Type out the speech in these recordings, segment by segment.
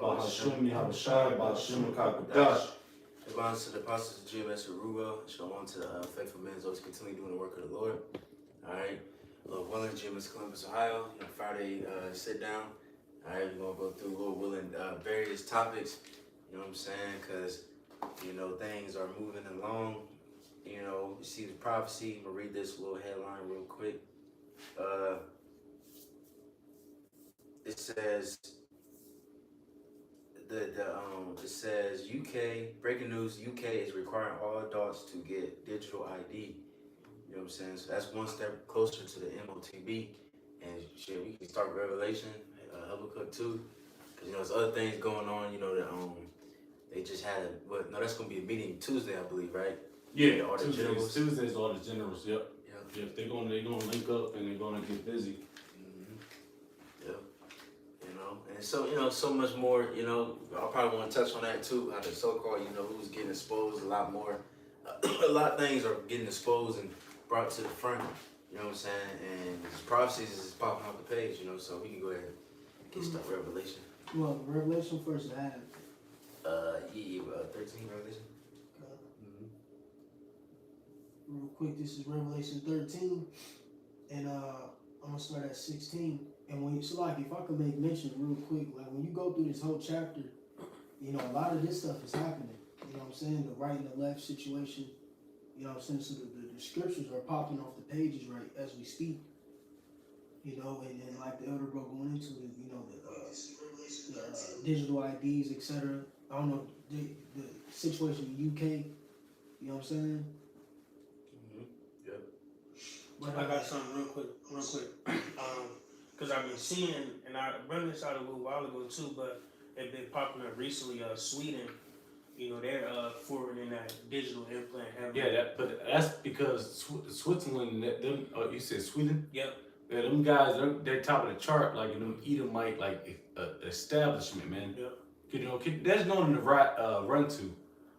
Bahashum Yahushai, Bahashum Kakadash. Advance to the apostles of Gms Columbus, shalom to the faithful men always continue doing the work of the Lord. All right, Lord willing, Gms Columbus Ohio, Friday sit down. All right, we're gonna go through, Lord willing, various topics. You know what I'm saying? Because things are moving along. You see the prophecy. I'm gonna read this little headline real quick. It says. It says UK breaking news. UK is requiring all adults to get digital ID. You know what I'm saying? So that's one step closer to the MOTB. And shit, we can start Revelation, Habakkuk 2, because there's other things going on. That they just had. That's gonna be a meeting Tuesday, I believe, right? Yeah, all the generals. Tuesday's all the generals. Yep. Yep. They're gonna link up and they're gonna get busy. Yep. And so, so much more, I probably want to touch on that too, how the so-called, who's getting exposed a lot more. A lot of things are getting exposed and brought to the front, you know what I'm saying? And these prophecies is popping off the page, so we can go ahead and get started Revelation. Well, Revelation first half. 13 Revelation. Real quick, this is Revelation 13, and I'm gonna start at 16. And when if I could make mention real quick, like when you go through this whole chapter, a lot of this stuff is happening. You know what I'm saying? The right and the left situation. You know what I'm saying? So the scriptures are popping off the pages right as we speak. And like the elder bro going into it, the digital IDs, etc. I don't know the situation in UK. You know what I'm saying? Yep. But I got something real quick. Because I've been seeing, and I run this out a little while ago too, but it's been popping up recently. Sweden, they're forwarding that digital implant. But that's because Switzerland. You said Sweden. Yep. Yeah, them guys, they're top of the chart, like them Edomite, establishment, man. Yep. There's nothing to run to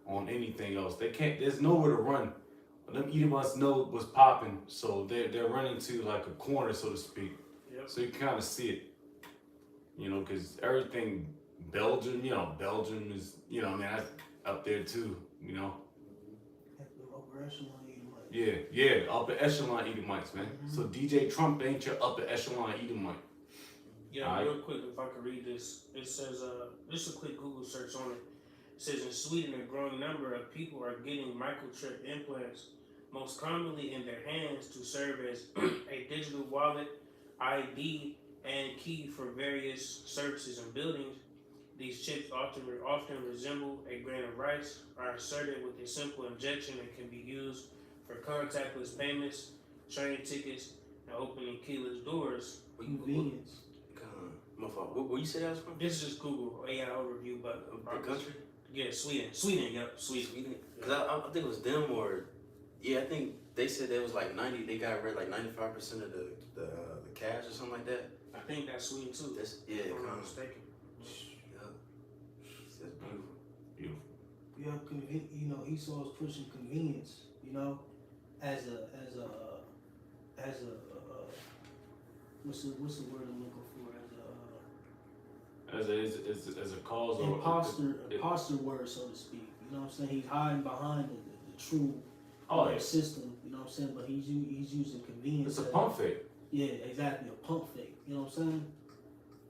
on anything else. They can't. There's nowhere to run. Them Edomites know what's popping, so they're running to like a corner, so to speak. Yep. So you kind of see it, because everything Belgium is, that's up there too, Upper echelon Edomite. Yeah, upper echelon Edomites, man. Mm-hmm. So DJ Trump ain't your upper echelon Edomite. Yeah, real quick, if I could read this. It says, just a quick Google search on it. It says in Sweden, a growing number of people are getting microchip implants, most commonly in their hands, to serve as a digital wallet, ID, and key for various services and buildings. These chips often resemble a grain of rice, are inserted with a simple injection, and can be used for contactless payments, train tickets, and opening keyless doors. Convenience. Where you say that was from? This is just Google AI overview, but the country? Yeah, Sweden. Yep, Sweden. Because I think it was them I think they said there was like 90. They got rid like 95% of the cash or something like that. I think that's Sweden too. If I'm not mistaken. That's beautiful. Yeah, Esau's pushing convenience. As a what's the word I'm looking for? As a cause or imposter word, so to speak. You know what I'm saying? He's hiding behind the true system. You know what I'm saying? But he's using convenience. It's a pump fake. Yeah, exactly, a pump fake. You know what I'm saying?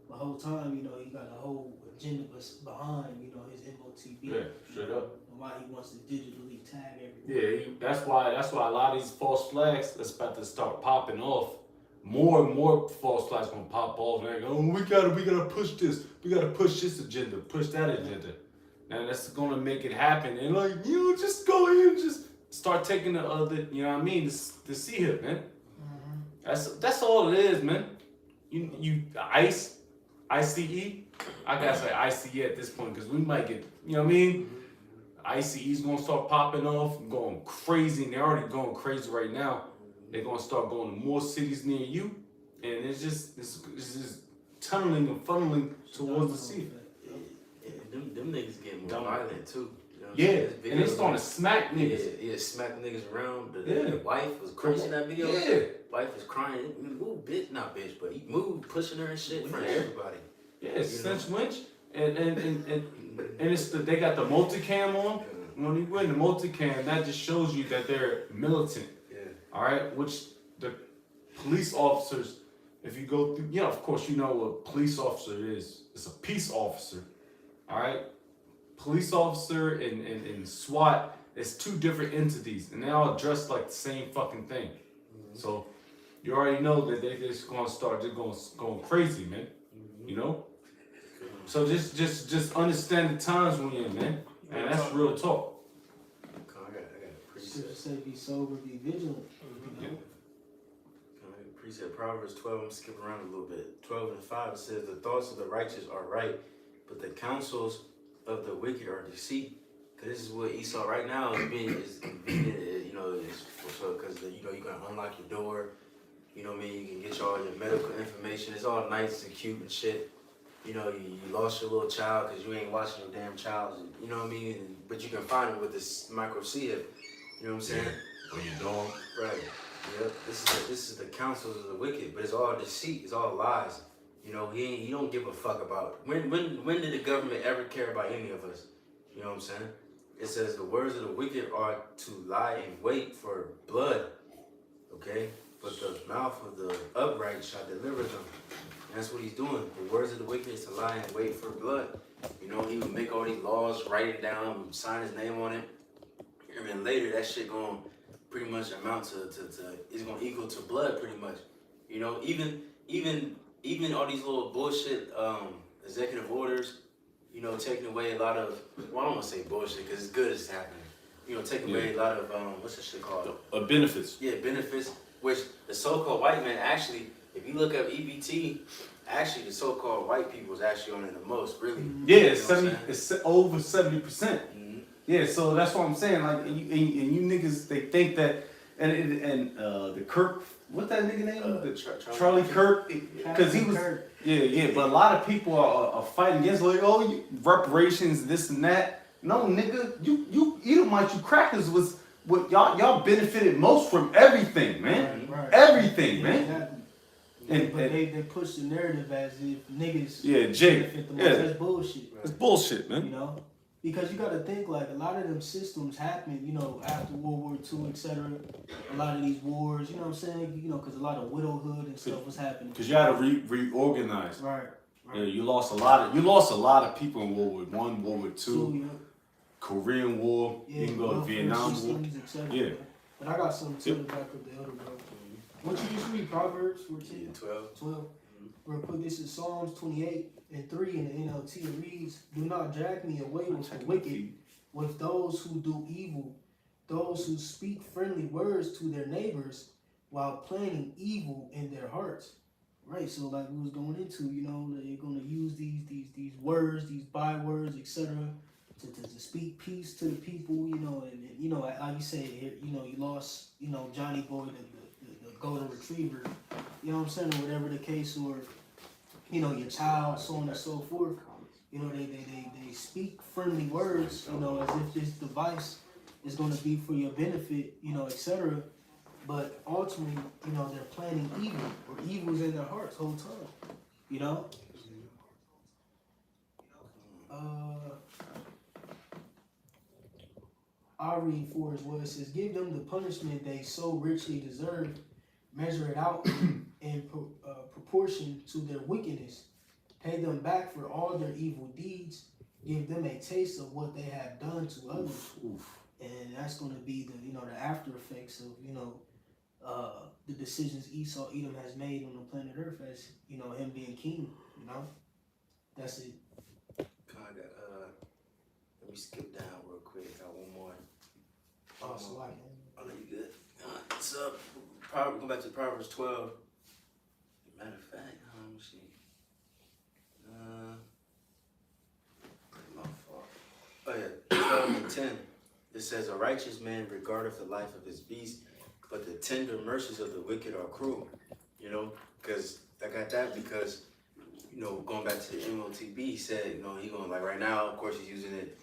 The whole time, he got a whole agenda behind, his MOTB. Yeah, straight up. And why he wants to digitally tag everyone. Yeah, that's why a lot of these false flags that's about to start popping off. More and more false flags gonna pop off, and they go, we gotta push this. We gotta push this agenda, push that agenda. Now that's gonna make it happen. And just go in, just start taking the other, the C-hip, man. Mm-hmm. That's all it is, man. You ICE. I gotta say ICE at this point, because we might get, ICE's gonna start popping off, going crazy, and they're already going crazy right now. They're gonna start going to more cities near you, and it's just tunneling and funneling towards the sea. Them niggas getting more violent too. And they starting to smack niggas. Yeah, smack niggas around. The wife was crazy in that video. Yeah. Wife was crying. Move, bitch, not bitch, but he moved, pushing her and shit in front of everybody. Yeah, cinch winch. and it's they got the multicam on. When you go in the multicam, that just shows you that they're militant. Yeah. All right, which the police officers, if you go through, of course, you know what a police officer is. It's a peace officer. All right, police officer and SWAT is two different entities, and they all dressed like the same fucking thing. So you already know that they're just gonna start going crazy, man. You know. So just understand the times we're in, man. And that's real talk. I got a Scripture preset. say be sober, be vigilant. You know? Preset Proverbs 12. I'm skipping around a little bit. 12:5 it says, "The thoughts of the righteous are right, but the counsels of the wicked are deceit." Cause this is what Esau right now is convenient. You know, because you know you can unlock your door. You know what I mean? You can get all your medical information. It's all nice and cute and shit. You know, you lost your little child because you ain't watching your damn child. You know what I mean? But you can find it with this micro chip. You know what I'm saying? When you dog. Right. Yep. This is the counsels of the wicked, but it's all deceit. It's all lies. You know, he don't give a fuck about when did the government ever care about any of us? You know what I'm saying? It says the words of the wicked are to lie in wait for blood. Okay? But the mouth of the upright shall deliver them. And that's what he's doing. The words of the wicked is to lie and wait for blood. You know, he would make all these laws, write it down, sign his name on it. And then later that shit gonna pretty much amount to it's gonna equal to blood pretty much. You know, even all these little bullshit executive orders, you know, taking away a lot of, well, I don't want to say bullshit because it's good as happening. You know, taking away a lot of, what's that shit called? Benefits. Yeah, benefits, which the so-called white man actually, if you look up EBT, actually the so-called white people is actually on it the most, really. Yeah, You it's know what I'm it's over 70%. Mhm. Yeah, so that's what I'm saying. Like, and you niggas, they think that, and the Kirk, what that nigga name? Charlie Kirk, because he was, Kirk. yeah. But a lot of people are fighting against, like, oh, reparations, this and that. No, nigga, you Edomites, you crackers was what y'all benefited most from everything, man. Right. Everything, Yeah, man. exactly. And- But they push the narrative as if niggas Yeah, Jake. benefit the most. Yeah. That's bullshit. It's bullshit, You man. know? Because you gotta think like a lot of them systems happened, you know, after World War II, etc. A lot of these wars, you know what I'm saying? You know, because a lot of widowhood and stuff was happening. Because you had to reorganize. Right. Yeah, you lost a lot of people in World War I, World War Two, II, you know, Korean War. yeah, You can go to welfare Vietnam War. systems, etc. Yeah. But I got something to the back of the elder, bro. What you just read? Proverbs 14, 12. Real quick, this is Psalms 28:3 in the NLT. It reads, "Do not drag me away with the wicked, with those who do evil, those who speak friendly words to their neighbors while planning evil in their hearts." Right, so like we was going into, you know, they're gonna use these words, these bywords, etc. To speak peace to the people, you know, and you know, like you said, you know, you lost, you know, Johnny Boy, the golden retriever, you know what I'm saying, or whatever the case, or you know, your child, so on and so forth. You know, they speak friendly words, you know, as if this device is going to be for your benefit, you know, etc. But ultimately, you know, they're planning evil, or evil's in their hearts the whole time, you know. I'll read 4 as well. It says, "Give them the punishment they so richly deserve. Measure it out in proportion to their wickedness. Pay them back for all their evil deeds. Give them a taste of what they have done to others." And that's going to be the, you know, the after effects of, you know, the decisions Edom has made on the planet Earth as, you know, him being king. You know, that's it. Let me skip down real quick. Got one more. Oh, so like, Oh, no, you good. So, go back to Proverbs 12. Matter of fact, let me see. My fault. Oh yeah, 12:10. It says, "A righteous man regardeth the life of his beast, but the tender mercies of the wicked are cruel." You know, because I got that because, you know, going back to the MOTB, he said, you know, he going, like right now, of course, he's using it,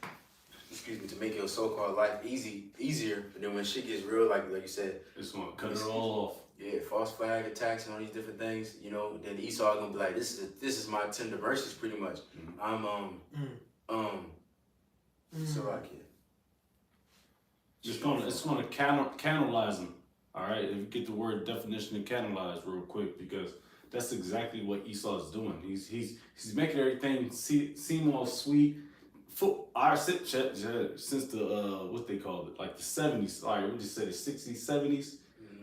to make your so-called life easier. But then when shit gets real, like you said, It's gonna cut it all off. Yeah, false flag attacks and all these different things, you know, then Esau gonna be like, this is my tender mercies pretty much. I'm so like it. It's gonna canalize him. All right, if you get the word definition of canalize real quick, because that's exactly what Esau's doing. He's making everything seem all sweet. Since the what they call it, like the 70s. All right, we just said the 60s, 70s.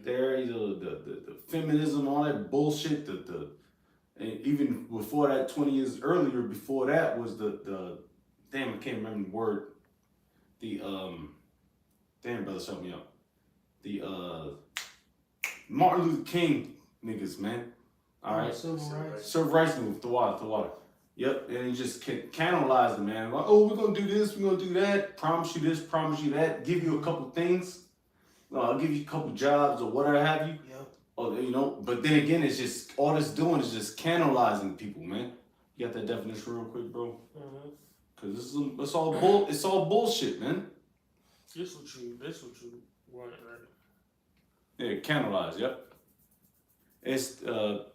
There, the feminism, all that bullshit. And even before that, 20 years earlier, before that was the damn, I can't remember the word. Damn, brothers, help me out. The Martin Luther King niggas, man. All right, civil rights move. The water. Yep, and he just canalize the man. Like, oh, we're gonna do this, we're gonna do that. Promise you this, promise you that. Give you a couple things. I'll give you a couple jobs or whatever have you. Yep. Or, you know, but then again, it's just all it's doing is just canalizing people, man. You got that definition real quick, bro? Cause it's all bullshit, man. This what you want, right? Yeah, canalize. Yep. It's no,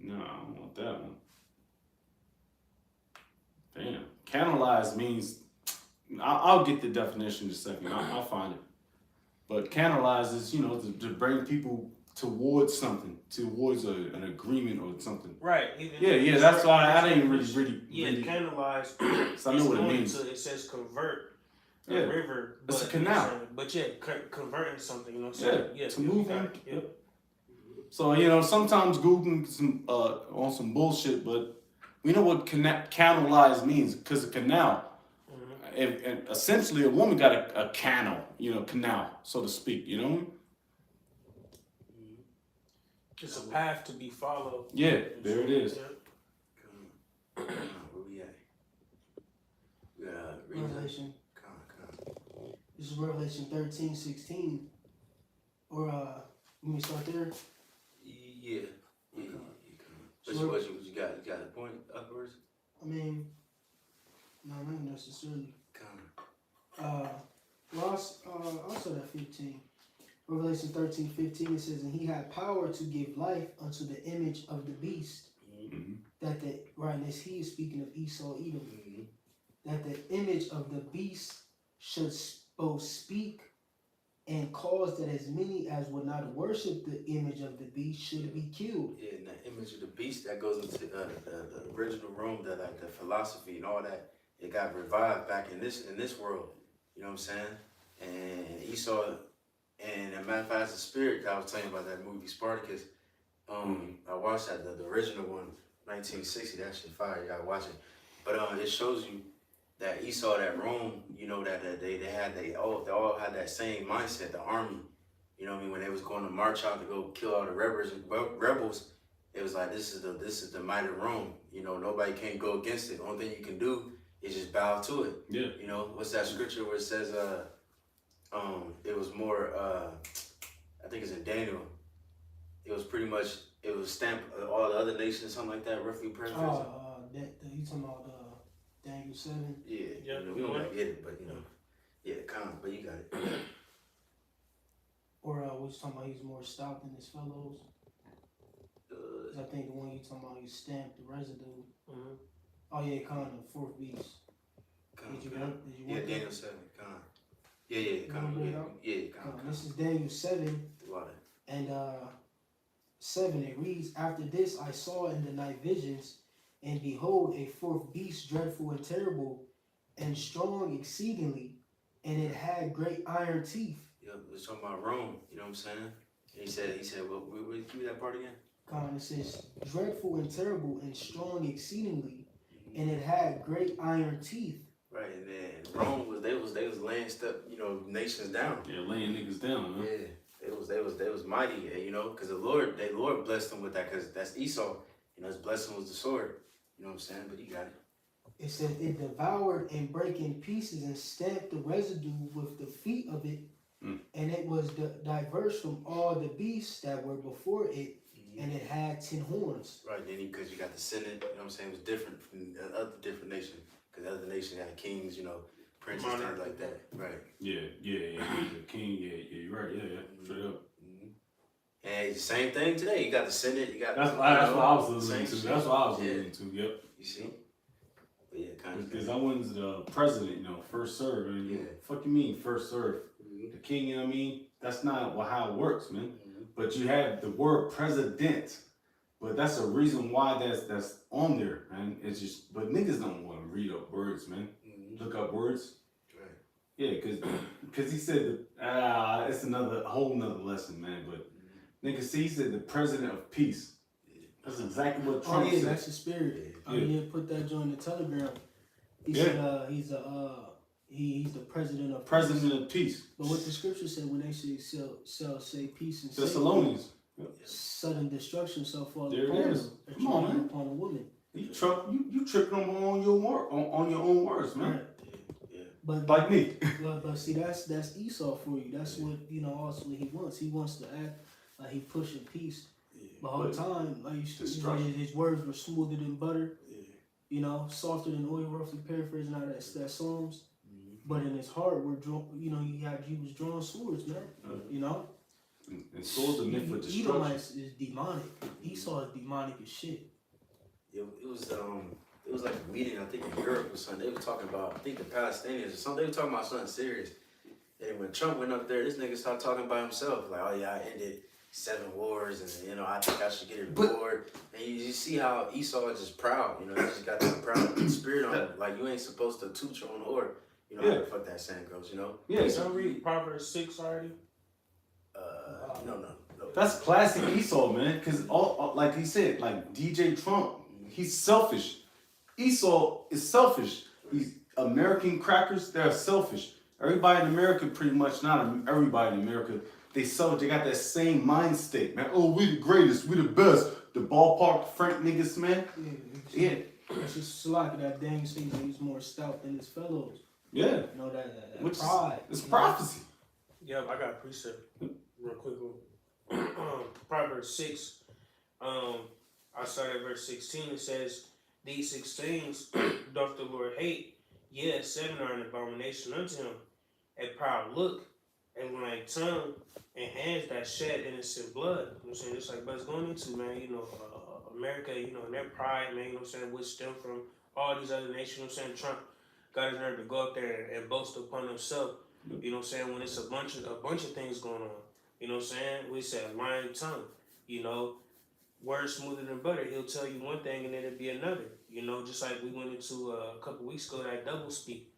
I don't want that one. Damn. Canalize means, I'll get the definition in a second. I'll find it. But canalize is, you know, to bring people towards something, towards an agreement or something. Right. Yeah. That's why I didn't really. Yeah, canalize. So I know what it means. It says convert. A Yeah. river. It's a canal. But yeah, converting something, you know. To move on. Yep. So, you know, sometimes Googling some on some bullshit, but we know what canalize means, because a canal. And essentially, a woman got a canal, so to speak, you know? It's a path to be followed. Yeah, there it is. Where we at? Revelation. This is Revelation 13:16. Or, let me start there. Yeah. What you got? You got a point upwards? I mean, no, not necessarily. Kinda. Well, I'll start at 15. Revelation 13:15, it says, and he had power to give life unto the image of the beast. And as he is speaking of Esau, Edom, that the image of the beast should both speak and cause that as many as would not worship the image of the beast should be killed. Yeah, and that image of the beast that goes into the original Rome, that like the philosophy and all that, it got revived back in this world. You know what I'm saying? And Esau, and a matter of fact, the spirit. I was telling you about that movie Spartacus. I watched that, the original one, 1960. That shit fire. You gotta watch it. But it shows you that Esau, that Rome, you know, that they all had that same mindset. The army, you know what I mean, when they was going to march out to go kill all the rebels, it was like, this is the might of Rome. You know, nobody can go against it. The only thing you can do is just bow to it. Yeah. You know, what's that scripture where it says it was more I think it's in Daniel. It was pretty much, it was stamped all the other nations, something like that, roughly paraphrasing. You talking about Daniel 7? Yeah, Yeah. you know, we don't gotta get it, but you know, yeah, kind of, but you got it. Or we was talking about he's more stout than his fellows. 'Cause I think the one you talking about, he stamped the residue. Oh yeah, kind of fourth beast. Did you want Daniel 7, kind of. Yeah, kind of. This is Daniel 7. And 7, it reads, after this I saw in the night visions, and behold, a fourth beast, dreadful and terrible, and strong exceedingly, and it had great iron teeth. Yeah, we're talking about Rome, you know what I'm saying? And he said, well, give me that part again. It says, dreadful and terrible, and strong exceedingly, and it had great iron teeth. Right, and then Rome was laying stuff, you know, nations down. Yeah, laying niggas down, huh? Yeah, they was mighty, you know, because the Lord blessed them with that, because that's Esau. You know, his blessing was the sword. You know what I'm saying? But you got it. It said it devoured and brake in pieces and stamped the residue with the feet of it, and it was diverse from all the beasts that were before it, and it had 10 horns. Right, then because you got the Senate, you know what I'm saying? It was different from the other different nations, because the other nations had kings, you know, Prince and things like that. Right. Yeah. The king, yeah, you're right, yeah, straight up. And same thing today. You got the Senate. You got That's what I was alluding to. shit. That's what I was alluding to. Yep. You see? But yeah, kind of. Because I went to the president, you know, first serve, and fuck you mean first serve? The king, you know what I mean? That's not how it works, man. But you have the word president, but that's a reason why that's on there, man. It's just, but niggas don't want to read up words, man. Look up words. Right. Yeah, because he said it's a whole nother lesson, man. But nigga, see, he said the president of peace. That's exactly what Trump said. That's the spirit. I mean, he put that joint in the telegram. He said he's the president of peace. But what the scripture said when they say say peace and Thessalonians. Sudden destruction shall fall There upon it is. them. Come on, man. Upon a woman. You tripping on your own words, man. Right. But like me. but see, that's Esau for you. That's what ultimately he wants. He wants to act like he pushing peace. The whole time, like his words were smoother than butter. Softer than oil, roughly paraphrasing out that Psalms. But in his heart, he was drawing swords, man. And swords are meant for destruction. Edom is demonic. Esau is demonic as shit. It was like a meeting, I think in Europe or something. They were talking about, I think the Palestinians or something. They were talking about something serious. And when Trump went up there, this nigga started talking by himself. Like, oh yeah, I ended 7 wars, and I think I should get a reward. And you see how Esau is just proud. He just got that proud spirit on him. Like, you ain't supposed to toot your own horn. How the fuck that saying goes, Yeah. Did you read Proverbs 6 already? No. That's classic Esau, man. Because like he said, like DJ Trump, he's selfish. Esau is selfish. These American crackers, they're selfish. Everybody in America, pretty much, not everybody in America, they selfish. They got that same mind state, man. Oh, we the greatest, we the best. The ballpark Frank niggas, man. Yeah. It's just like that dang thing that he's more stout than his fellows. Yeah. That Which pride. It's prophecy. Yep, I got a precept real quick. Proverbs 6, I start at verse 16. It says, "These 6 things doth the Lord hate, yes, 7 are an abomination unto him: a proud look, a lying tongue, and hands that shed innocent blood." I'm saying, just like Bud's going into, man, America, and their pride, man, which stem from all these other nations, Trump got his nerve to go up there and boast upon himself, when it's a bunch of things going on. We said lying tongue, words smoother than butter. He'll tell you one thing and then it'll be another, just like we went into a couple weeks ago, that double speak.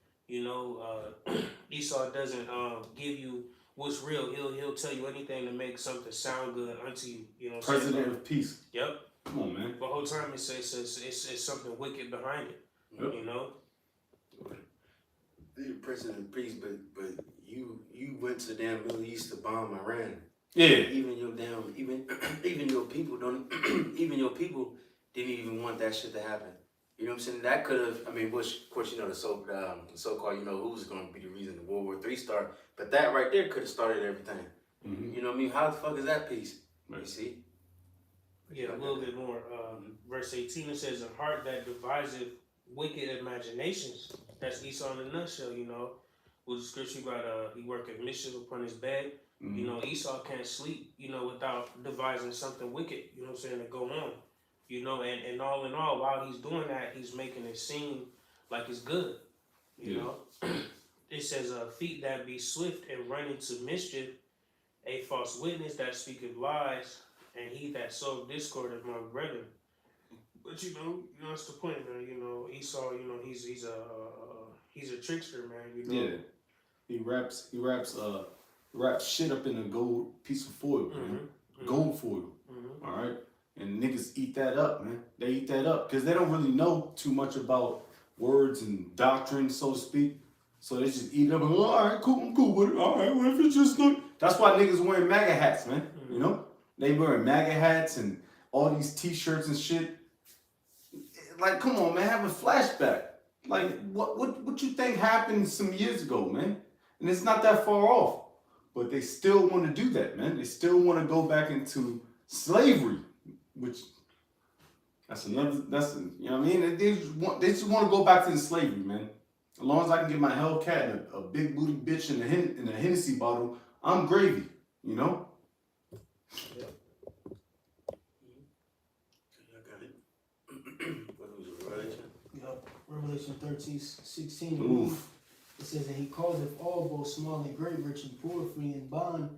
Esau doesn't give you what's real. He'll tell you anything to make something sound good unto you. President of peace. Yep. Come on, man. The whole time it's something wicked behind it. Yep. You're president of peace, but you went to the damn Middle East to bomb Iran. Yeah. Even your people even your people didn't even want that shit to happen. You know what I'm saying? That could have, which of course the so-called, who's going to be the reason the World War III started. But that right there could have started everything. Mm-hmm. You know what I mean? How the fuck is that peace? Right. You see? Yeah, a little bit more. Verse 18, it says, "A heart that deviseth wicked imaginations." That's Esau in a nutshell, With the scripture, he worketh mischief upon his bed. Mm-hmm. Esau can't sleep, without devising something wicked, to go on. And all in all, while he's doing that, he's making it seem like it's good, you know. It says, "Feet that be swift and run into mischief, a false witness that speaketh lies, and he that soweth discord among brethren." But that's the point, man. Esau, he's a trickster, man. Yeah, he wraps shit up in a gold piece of foil, man. Mm-hmm. Gold foil. Mm-hmm. All right, and niggas eat that up, man. They eat that up because they don't really know too much about words and doctrine, so to speak. So they just eat it up and go, all right, cool, I'm cool with it. All right, well, if it's just good. That's why niggas wearing MAGA hats, man. Mm-hmm. They wearing MAGA hats and all these t-shirts and shit. Like, come on, man, have a flashback. Like, what you think happened some years ago, man? And it's not that far off. But they still want to do that, man. They still want to go back into slavery, which that's you know what I mean? They just want to go back to the slavery, man. As long as I can get my Hellcat and a big booty bitch in a Hennessy bottle, I'm gravy. You know. I got it. What was it, Revelation? Yep. Revelation 13:16. Oof. It says, and he causeth all, both small and great, rich and poor, free and bond,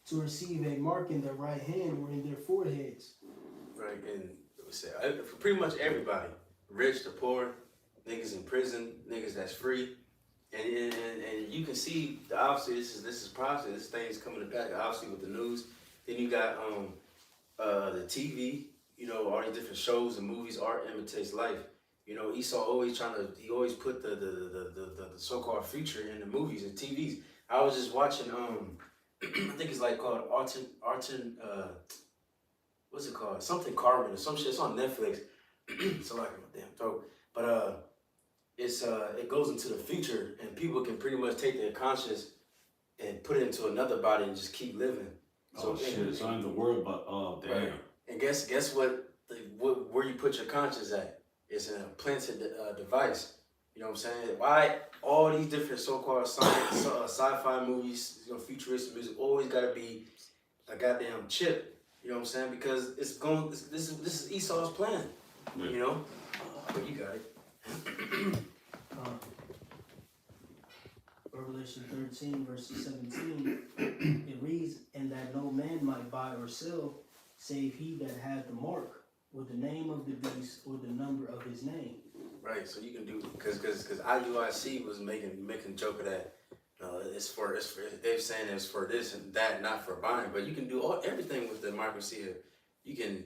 to receive a mark in their right hand or in their foreheads. Right, and we said for pretty much everybody, rich to poor, niggas in prison, niggas that's free, and you can see obviously this is prophecy. This thing's coming to pass obviously with the news. Then you got the TV, you know, all these different shows and movies. Art imitates life. You know, Esau always he always put the so-called future in the movies and TVs. I was just watching I think it's like called Arton what's it called? Something Carbon or some shit. It's on Netflix. So like my damn throat. But it goes into the future and people can pretty much take their conscience and put it into another body and just keep living. So shit, so I ain't to worry about. Oh damn. Right. And guess what? Where you put your conscience at? It's an implanted device. You know what I'm saying? Why all these different so-called science, sci-fi movies, you know, futuristic music always got to be a goddamn chip. You know what I'm saying? Because it's going. This is Esau's plan. Yeah. You know, but you got it. Revelation 13, verses 17. It reads, and that no man might buy or sell, save he that had the mark, with the name of the beast or the number of his name. Right, so you can do because IUIC was making joke of that. It's for they're saying it's for this and that, not for buying. But you can do everything with the microcia. You can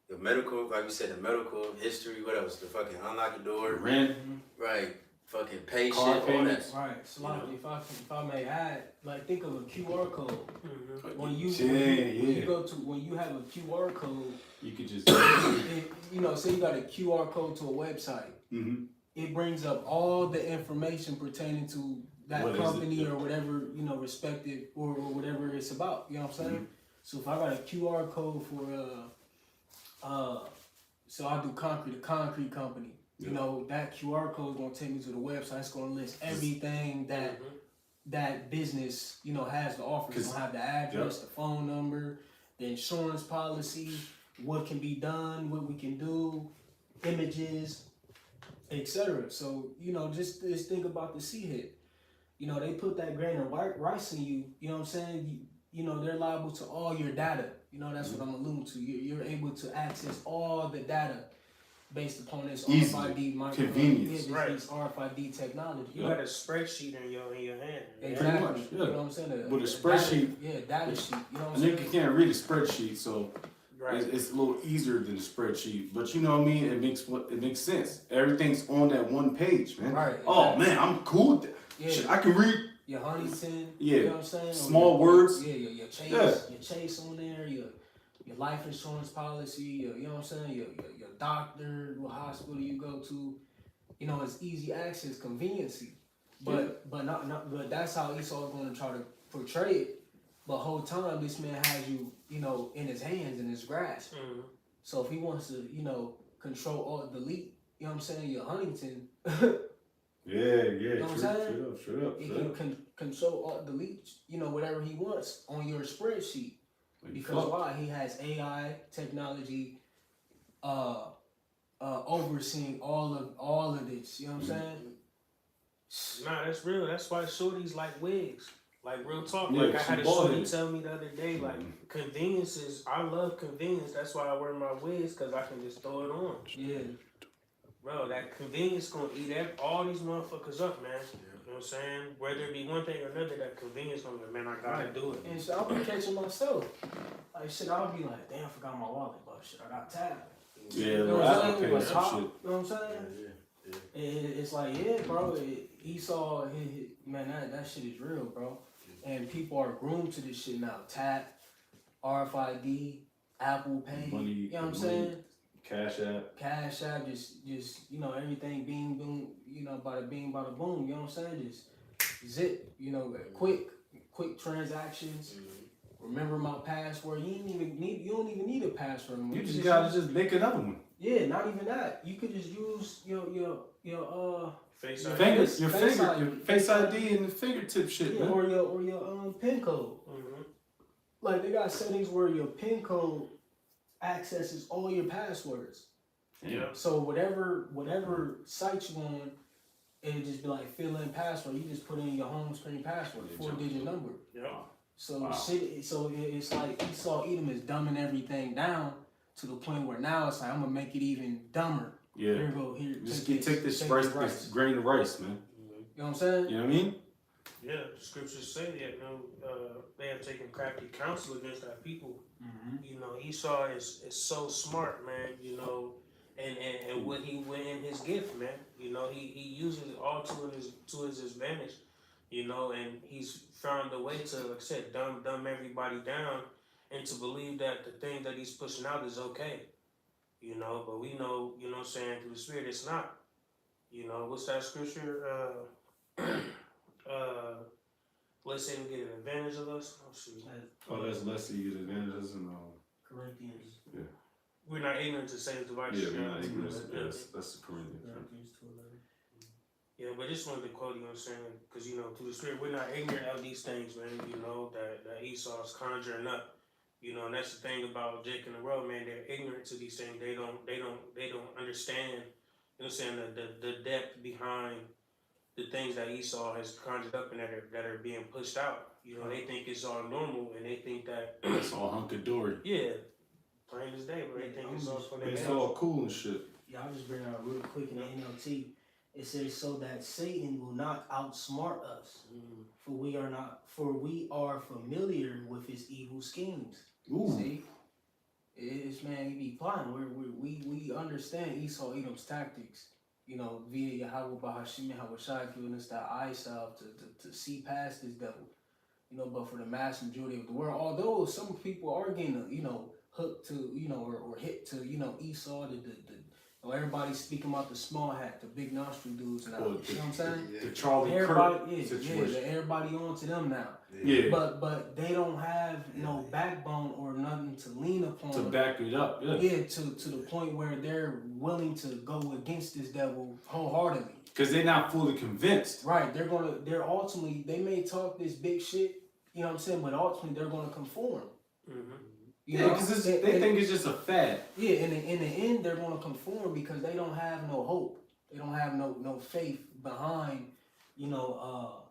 the medical, like you said, the medical history. What else? The fucking unlock the door, Rent. right? Fucking pay Car shit, all payments. that. Right. So like, if I may add, like think of a QR code. Mm-hmm. When you when you have a QR code, You could just. you know, say you got a QR code to a website. Mm-hmm. It brings up all the information pertaining to that What is company it? or whatever, you know, respective or whatever it's about. You know what I'm saying? Mm-hmm. So if I got a QR code for so I do concrete company. You know, that QR code is gonna take me to the website. It's gonna list everything that that business, you know, has to offer. It's gonna have the address, the phone number, the insurance policy, what can be done, what we can do, images, etc. So, you know, just think about the C hit. You know, they put that grain of rice in you, you know what I'm saying? You know, they're liable to all your data. You know, that's what I'm alluding to. You're able to access all the data based upon this RFID convenience. this RFID technology. You got a spreadsheet in your hand. Exactly. Much, yeah. You know what I'm saying? With a spreadsheet. Data sheet. You know what A I'm saying? nigga can't read a spreadsheet, so Right. it's a little easier than a spreadsheet. But you know what I mean? It makes sense. Everything's on that one page, man. Right. Oh Exactly. man, I'm cool with that. Yeah. Shit, I can read. Your Huntington, Yeah. you know what I'm saying? Small words. Yeah, your Chase, Yeah. your Chase on there, your life insurance policy, you know what I'm saying? Your doctor, what hospital you go to. You know, it's easy access, conveniency. But but that's how Esau's gonna try to portray it. But whole time this man has you, you know, in his hands, in his grasp. Mm-hmm. So if he wants to, you know, control or delete, you know what I'm saying, your Huntington, Yeah. know what I'm saying? Straight up. he can control or delete, you know, whatever he wants on your spreadsheet. Because why? He has AI technology overseeing all of this. You know what I'm saying? Nah, that's real. That's why shorties like wigs. Like real talk. Yeah, Like I had a she bought shorty it. tell me the other day, like conveniences. I love convenience. That's why I wear my wigs because I can just throw it on. Yeah. Bro, that convenience gonna eat all these motherfuckers up, man. You know what I'm saying? Whether it be one thing or another, that convenience gonna be, man, I gotta do it. And so I'll be catching myself. Like shit, I'll be like, damn, I forgot my wallet, but shit, I got tabbed. Yeah, You know little what I'm Apple saying? Pay With and top, shit. you know what I'm saying? Yeah. It's like, yeah, bro. Esau, man, that shit is real, bro. And people are groomed to this shit now. Tap, RFID, Apple Pay. Money, you know what I'm money. saying? Cash App. Cash App, just you know, everything bing boom, you know, bada bing bada boom. You know what I'm saying? Just zip, you know, quick transactions. Remember my password. You don't even need a password. You just gotta just make another one. Yeah, not even that. You could just use your Face Your ID. fingers. Your Face finger, ID. your face ID and the fingertip shit, yeah, man. or your PIN code. Mm-hmm. Like they got settings where your PIN code accesses all your passwords. Yeah. So whatever site you on, it'll just be like fill in password. You just put in your home screen password, 4-digit number. Yeah. So Wow. it's like Esau Edom is dumbing everything down to the point where now it's like I'm gonna make it even dumber. Yeah. Here you go. Here, Just take take this rice, this grain of rice, man. You know what I'm saying? You know what I mean? Yeah, the scriptures say that they have taken crafty counsel against our people. Mm-hmm. You know, Esau is so smart, man. You know, and what he went in his gift, man. You know, he uses it all to his advantage. You know, and he's found a way to, like I said, dumb everybody down, and to believe that the thing that he's pushing out is okay. You know, but we know, you know what I'm saying, through the Spirit, it's not. You know, what's that scripture? Let's say we get an advantage of us. Oh, shoot. Oh, that's less of you the advantages and Corinthians. We're not ignorant to Satan's devices. yeah, we're not Yeah. ignorant. Yeah. That's the Corinthians. Right? Corinthians 2:11. Yeah, but I just wanted to quote you, know what I'm saying? Because, you know, through the Spirit, we're not ignorant of these things, man. You know, that Esau's conjuring up. You know, and that's the thing about Jake and the Road, man. They're ignorant to these things. They don't understand, you know what I'm saying, the depth behind the things that Esau has conjured up and that are being pushed out. You know, they think it's all normal, and they think that It's all hunky-dory. yeah, plain as day, but they think it's all for It's their all cool and shit. Yeah, I'll just bring it out real quick in the NLT. It says, so that Satan will not outsmart us, for we are familiar with his evil schemes. Ooh. See? It's, man, he be plotting. We understand Esau Edom's tactics, you know, via Yahweh Bahashim Hawashai giving us that eye salve to see past this devil. You know, but for the mass majority of the world, although some people are getting, you know, hooked to, you know, or hit to, you know, Esau, everybody speaking about the small hat, the big nostril dudes now. You know what I'm saying? The Charlie Everybody, Kirk situation. everybody on to them now. Yeah. But they don't have no backbone or nothing to lean upon. To back it up, yeah. Yeah, to the point where they're willing to go against this devil wholeheartedly. Because they're not fully convinced. Right. They're ultimately, they may talk this big shit, you know what I'm saying, but ultimately they're gonna conform. Mm-hmm. You Yeah, know? because they think it's just a fad. Yeah, in the end, they're going to conform because they don't have no hope. They don't have no faith behind, you know,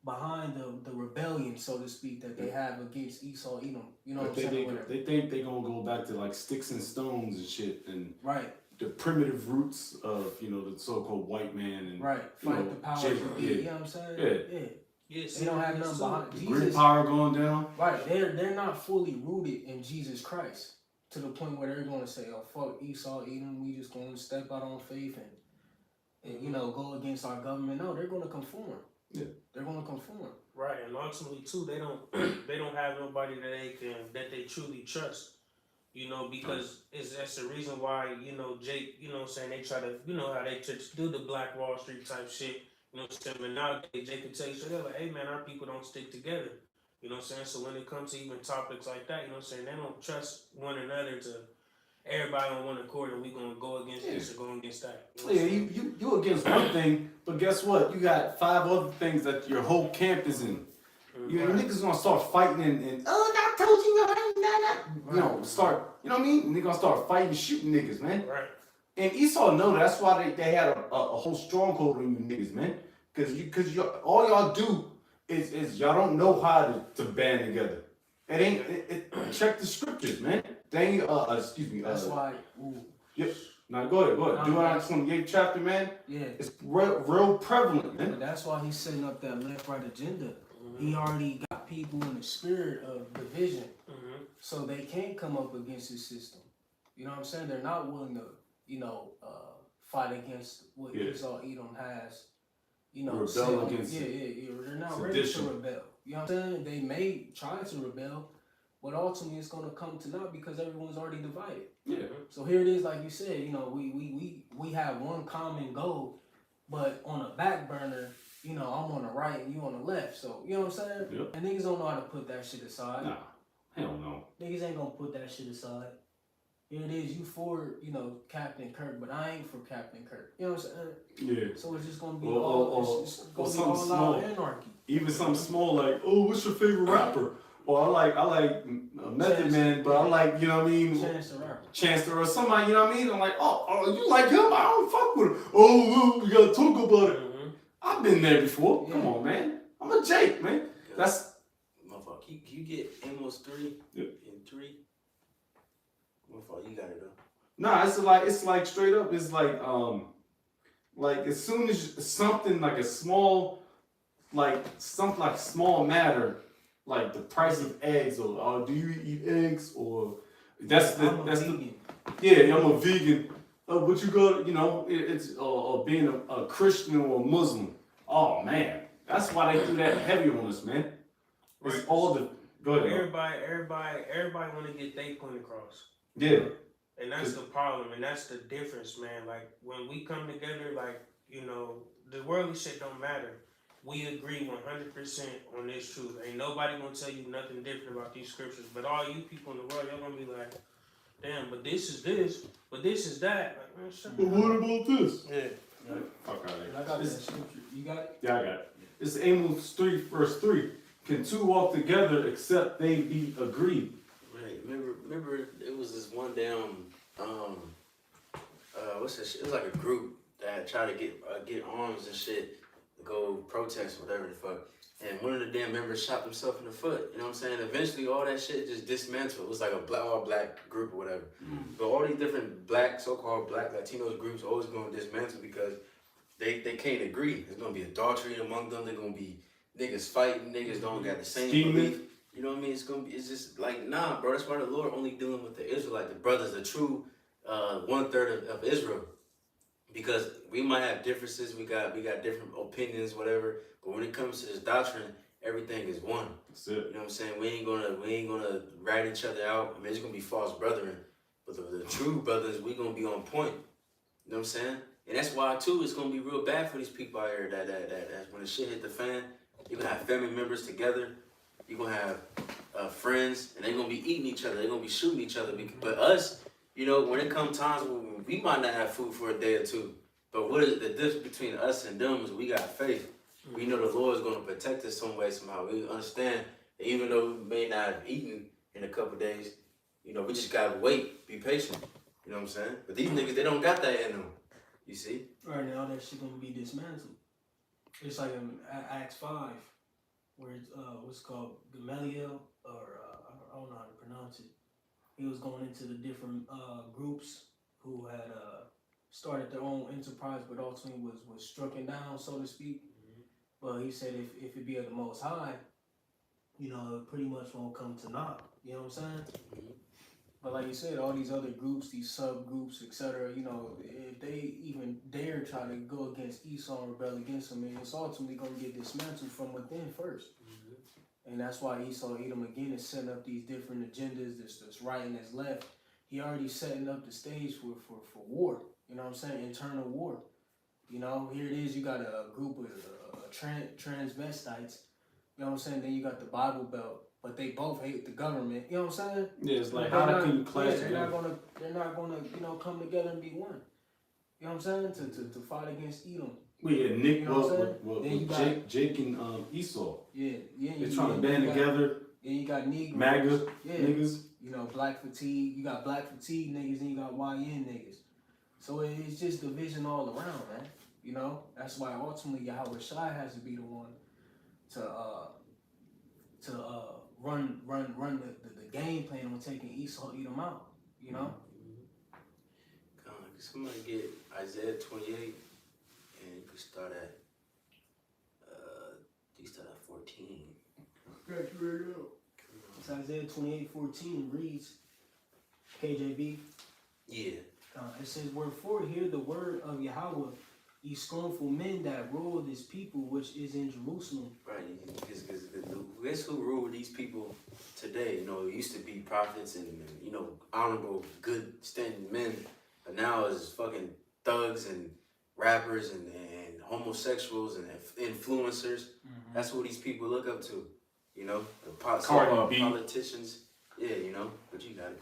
behind the rebellion, so to speak, that they have against Esau Edom. You know what I'm saying? They think they're going to go back to like sticks and stones and shit and Right. the primitive roots of, you know, the so-called white man and Right. Fight the powers that be. yeah. You know what I'm saying? Yeah. Yeah. Yeah, They don't have nothing behind the Jesus. grid power going down. Right. They're not fully rooted in Jesus Christ to the point where they're going to say, "Oh, fuck Esau, Edom. We just going to step out on faith and you know, go against our government." No, they're going to conform. Yeah. They're going to conform. Right, and ultimately too, they don't have nobody that they truly trust. You know, because that's the reason why, you know, Jake, you know what I'm saying, they try to, you know, how they do the Black Wall Street type shit. You know what I'm saying? But nowadays, Jake can tell you, so they're like, hey man, our people don't stick together. You know what I'm saying? So when it comes to even topics like that, you know what I'm saying, they don't trust one another to everybody on one accord and we gonna go against this or go against that. You know what I'm saying? You against one thing, but guess what? You got 5 other things that your whole camp is in. You niggas gonna start fighting and I told you, you know, start, you know what I mean? And they're gonna start fighting, shooting niggas, man. Right. And Esau know that. That's why they had a whole stronghold on you niggas, man. Cause all y'all do is y'all don't know how to band together. It ain't check the scriptures, man. They ain't excuse me. That's why. Ooh. Yep. Now go ahead. Deuteronomy 28th chapter, man. Yeah. It's real prevalent, man. But that's why he's setting up that left-right agenda. He already got people in the spirit of division, so they can't come up against his system. You know what I'm saying? They're not willing to, you know, fight against what Esau Edom has. You know, rebel against yeah. They're not sedition. ready to rebel. You know what I'm saying? They may try to rebel, but ultimately it's going to come to naught because everyone's already divided. Yeah. So here it is, like you said. You know, we have one common goal, but on a back burner. You know, I'm on the right and you on the left. So, you know what I'm saying? Yep. And niggas don't know how to put that shit aside. Nah. Hell no. Niggas ain't gonna put that shit aside. here it is, you for, Captain Kirk, but I ain't for Captain Kirk. You know what I'm saying? Yeah. So it's just gonna be Or something all small. out anarchy. Even something small like, oh, what's your favorite rapper? Or I like Method Man, but I like, you know what I mean? Chance the Rapper. Chance or somebody, you know what I mean? I'm like, oh, you like him? I don't fuck with him. Oh, we gotta talk about it. Mm-hmm. I've been there before. Yeah. Come on, man. I'm a Jake, man. That's motherfucker. Can you get Amos 3 Yep. in 3? Motherfucker, you got it though. nah. It's like straight up. It's like as soon as something like a small, something like small matter, like the price of eggs, or do you eat eggs, or that's I'm a the vegan. yeah, I'm a vegan. But you got, it's being a Christian or a Muslim. Oh man, that's why they do that heavy on us, man. It's Right. all the go ahead. Everybody want to get their point across. Yeah. And that's the problem, and that's the difference, man. Like, when we come together, the worldly shit don't matter. We agree 100% on this truth. Ain't nobody gonna tell you nothing different about these scriptures. But all you people in the world, y'all gonna be like, damn, but this is this, but this is that. Like, man, shut But up. what about this? Yeah. Fuck out of And I got that scripture. You got it? Yeah, I got it. It's Amos 3, verse 3. Can two walk together except they be agreed? Right. Remember, it was this one damn, what's that shit? It was like a group that tried to get arms and shit to go protest or whatever the fuck. And one of the damn members shot himself in the foot. You know what I'm saying? Eventually, all that shit just dismantled. It was like all black group or whatever. But all these different so-called black Latinos groups are always going to dismantle because they can't agree. There's going to be adultery among them. They're going to be niggas fighting. Niggas don't got the same belief. You know what I mean? It's just like, nah, bro. That's why the Lord only dealing with the Israelite, the brothers, the true 1/3 of Israel. Because we might have differences, we got different opinions, whatever. But when it comes to this doctrine, everything is one. That's it. You know what I'm saying? We ain't gonna rat each other out. I mean, it's gonna be false brethren, but the true brothers, we gonna be on point. You know what I'm saying? And that's why too, it's gonna be real bad for these people out here. That when the shit hit the fan, you're gonna have family members together. You're gonna have friends, and they're gonna be eating each other. They're gonna be shooting each other. But us, when it comes times when we might not have food for a day or two, but what is the difference between us and them is we got faith. We know the Lord is going to protect us some way, somehow. We understand that even though we may not have eaten in a couple days, we just got to wait, be patient. You know what I'm saying? But these niggas, they don't got that in them. You see? Right now, that shit gonna be dismantled. It's like in Acts 5, where it's what's called Gamaliel, or I don't know how to pronounce it. He was going into the different groups who had started their own enterprise, but ultimately was stricken down, so to speak. But he said if it be of the Most High, it pretty much won't come to naught. You know what I'm saying? But like you said, all these other groups, these subgroups, etc., if they even dare try to go against Esau and rebel against him, it's ultimately going to get dismantled from within first. And that's why Esau, Edom again is setting up these different agendas, that's right and that's left. He already setting up the stage for war. You know what I'm saying? Internal war. Here it is, you got a group of transvestites. You know what I'm saying? Then you got the Bible Belt, but they both hate the government. You know what I'm saying? Yeah, it's like, how can you clash they're together? not gonna come together and be one. You know what I'm saying? To fight against Edom. Yeah, Nick You know what I'm saying? with Jake and Esau. Yeah. They're trying to band together. Yeah, you got Negroes. MAGA Yeah. niggas. Black fatigue. You got black fatigue niggas, and you got YN niggas. So it's just division all around, man. That's why ultimately Yahweh Shai has to be the one to run the game plan on taking Esau, Edom out. Somebody get Isaiah 28, and you can start at 14. Got you right now. It's Isaiah 28:14 reads, KJV. Yeah. It says, "Wherefore hear the word of Yahweh, ye scornful men that rule this people which is in Jerusalem." Right. Guess who rule these people today? It used to be prophets and honorable, good standing men, but now it's fucking thugs and rappers and homosexuals and influencers. That's what these people look up to. The Cardi B. politicians. Yeah, but you got it.